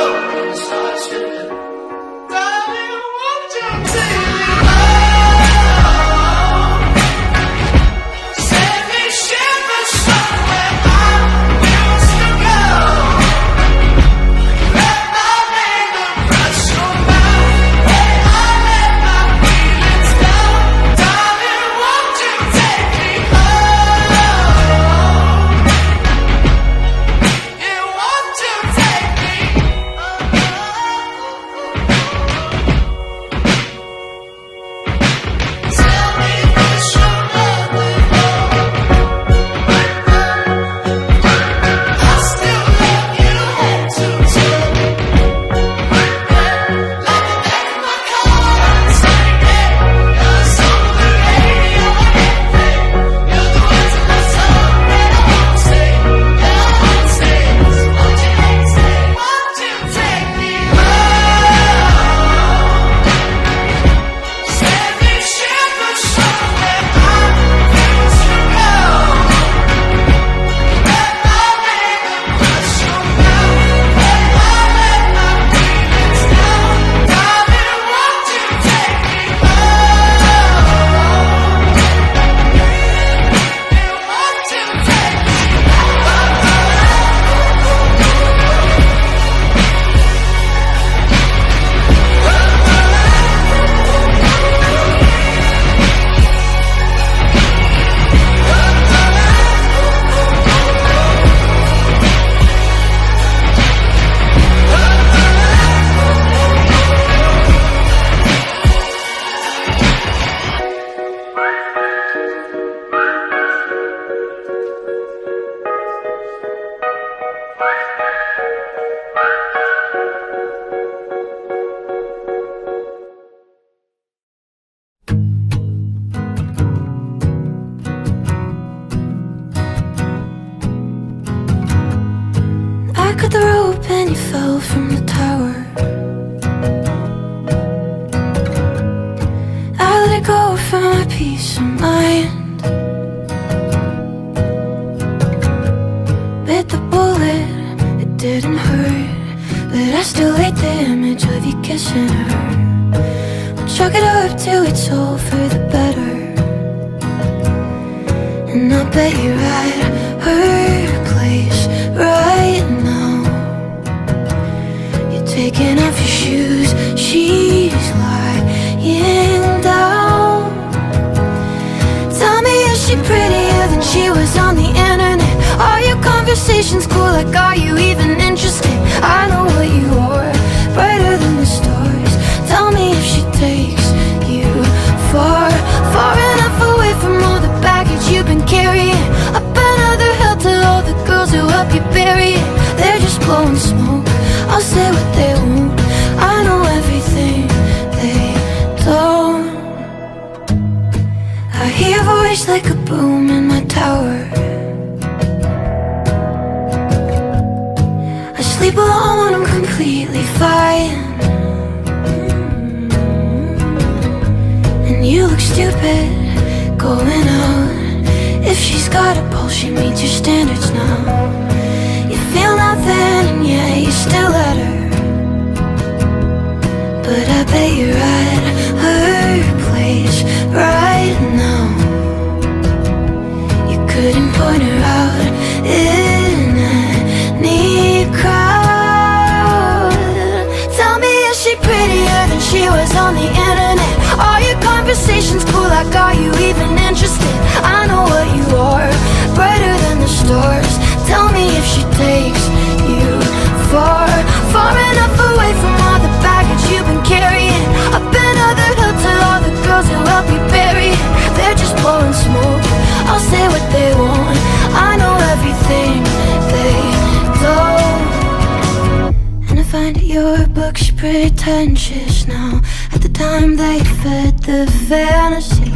cut the rope and you fell from the tower. I let it go for my peace of mind. Bit the bullet, it didn't hurt, but I still hate the image of you kissing her. We'll chalk it up till it's all for the better. And I'll bet you're at her place right now. You're taking off your shoes, she's lying down. Tell me, is she prettier than she was on the internet? Are your conversations cool, like are you even interested? I know what you are, brighter than the stars. Tell me if she takes you far, far enough away from all the baggage you've been carrying. Up another hill to all the girls who help you bury it. They're just blowing smoke, I'll say what they won't. I know everything they don't. I hear a voice like a boom in my tower. I sleep alone when I'm completely fine. And you look stupid going out. If she's got a pulse, she meets your standards now. You feel nothing and yeah, you still at her. But I bet you're at her place right now. You couldn't point her out in any crowd. Tell me, is she prettier than she was on the internet? Are your conversations cool, like are you even interested? I know what you are, brighter than the stars. Tell me if she takes you far, far enough away from all the baggage you've been carrying. Up another hill to all the girls who help you bury it. They're just blowing smoke, I'll say what they want. I know everything they don't. And I find your books pretentious now. At the time they fed the fantasy.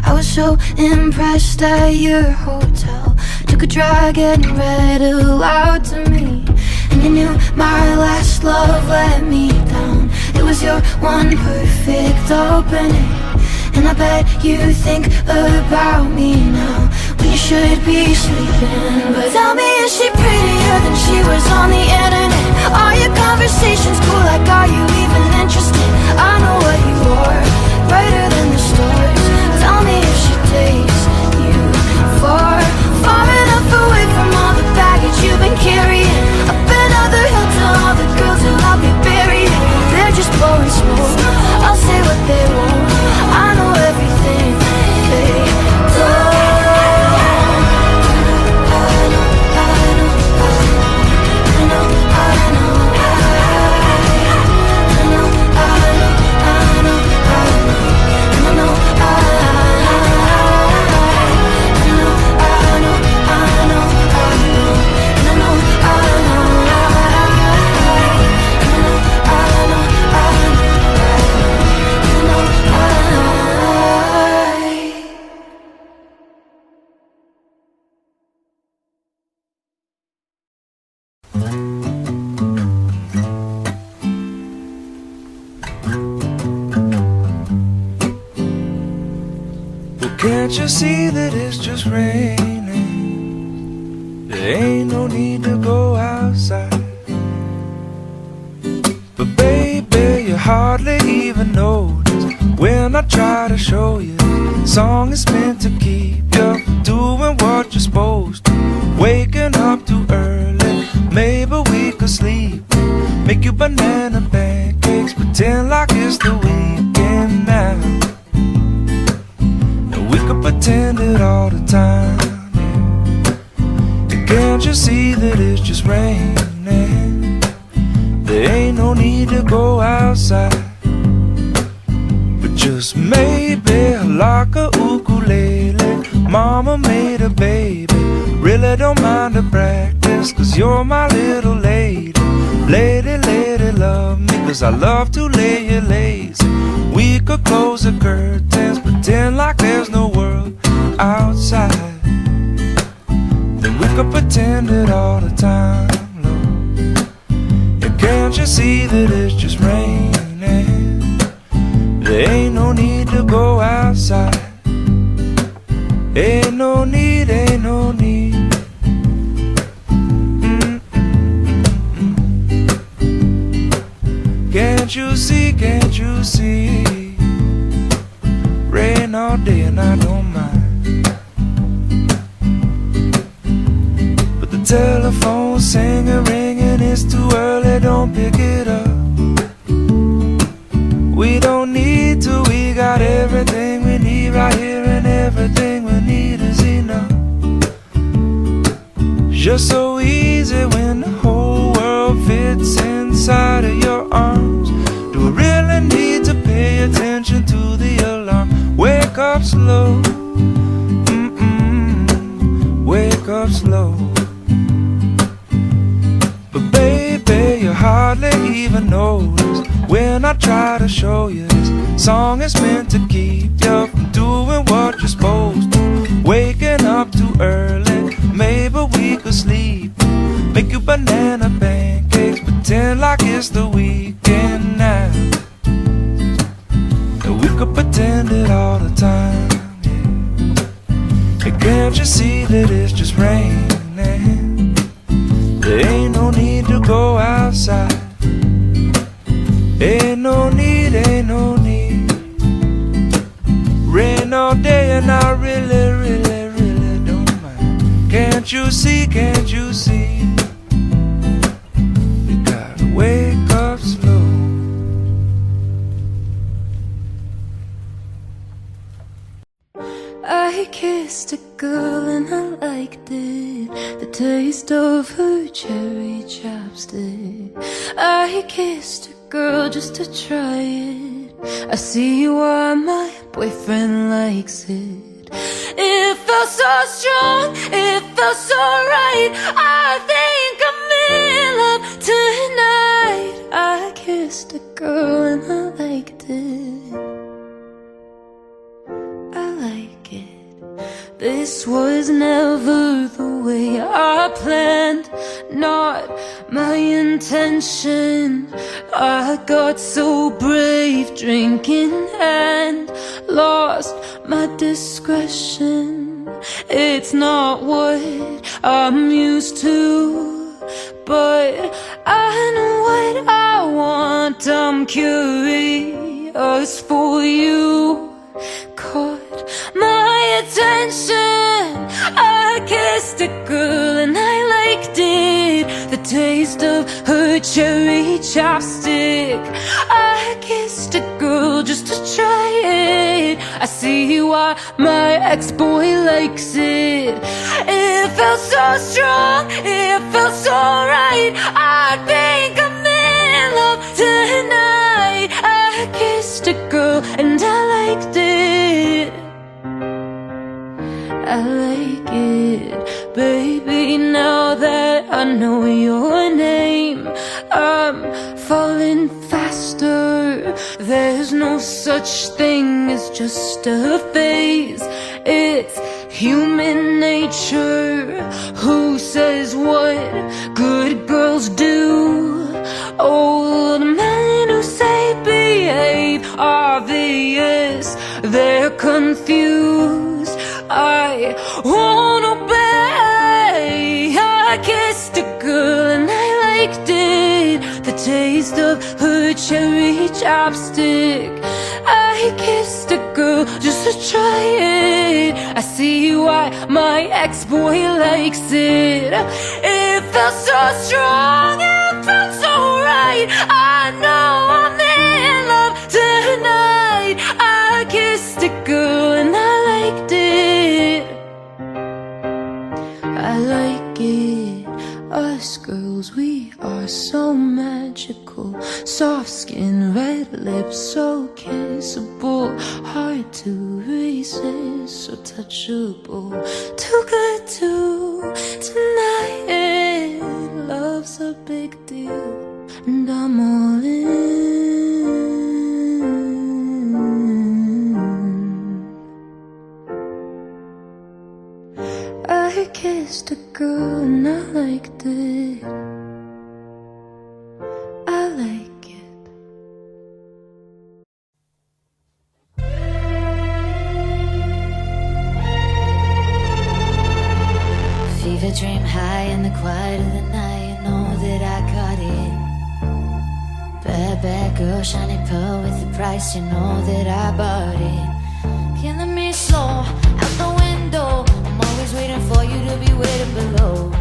I was so impressed at your hotel. Took a drag and read aloud to me. And you knew my last love let me down. It was your one perfect opening. And I bet you think about me now, when you should be sleeping. But tell me, is she prettier than she was on the internet? Are your conversations cool, like are you even interested? I know what you are, brighter than the stars. Tell me if she takes you far, far enough away from all the baggage you've been carrying. Up another hill to all the girls who help you bury it. They're just blowing smoke, I'll say what they want. I know everything they don't. Can't you see that it's just raining? There ain't no need to go outside. But baby, you hardly even notice when I try to show you. The song is meant to keep you doing what you're supposed to. Waking up too early, maybe we could sleep. Make you banana pancakes, pretend like it's the weekend now. We could pretend it all the time, yeah. And can't you see that it's just raining? There ain't no need to go outside. But just maybe like a ukulele, mama made a baby. Really don't mind the practice, cause you're my little lady. Lady, lady, love me, cause I love to lay you lazy. We could close the curtains, pretend like there's no world outside. Then we could pretend it all the time, Lord. Can't you see that it's just raining? There ain't no need to go outside. Ain't no need, ain't no need. Can't you see, can't you see? Rain all day and I don't mind. But the telephone's singing, ringing, it's too early, don't pick it up. We don't need to, we got everything we need right here, and everything we need is enough. Just so easy when the whole world fits inside of your arms. Do we really need to pay attention to the alarm? Wake up slow, wake up slow. But baby, you hardly even notice when I try to show you this song is meant to keep you from doing what you're supposed to. Waking up too early, maybe we could sleep. Make you banana pancakes, pretend like it's the weekend now. And we could pretend it all the time, yeah. And can't you see that it's just raining? There ain't no need to go outside. Ain't no need, ain't no need. Rain all day and I really, really, really don't mind. Can't you see, can't you see? You gotta wake up slow. I kissed a girl and I liked it, the taste of her cherry chapstick. I kissed a girl just to try it. I see why my boyfriend likes it. It felt so strong, it felt so right. I think I'm in love tonight. I kissed a girl and I liked it. I like it. This was never the way I planned, not my intention. I got so brave drinking and lost my discretion. It's not what I'm used to, but I know what I want. I'm curious for you. Caught my attention. I kissed a girl and I liked it, the taste of her cherry chapstick. I kissed a girl just to try it. I see why my ex-boy likes it. It felt so strong, it felt so right. I think I'm in love tonight. I kissed a girl and I liked it. I like it, baby, now that I know your name. I'm falling faster. There's no such thing as just a phase. It's human nature. Who says what good girls do? Old men who say behave, obvious, they're confused. I won't obey. I kissed a girl and I liked it, the taste of her cherry chapstick. I kissed a girl just to try it. I see why my ex-boy likes it. It felt so strong, it felt so right. I know I'm in love tonight. I kissed a girl and I liked it. I like it. Us girls, we are so magical. Soft skin, red lips, so kissable. Hard to resist, so touchable. Too good to deny it. Love's a big deal, and I'm all in. I kissed a girl and I liked it. quiet of the night, you know that I got it. Bad, bad girl, shiny pearl with the price, you know that I bought it. Killing me slow, out the window, I'm always waiting for you to be waiting below.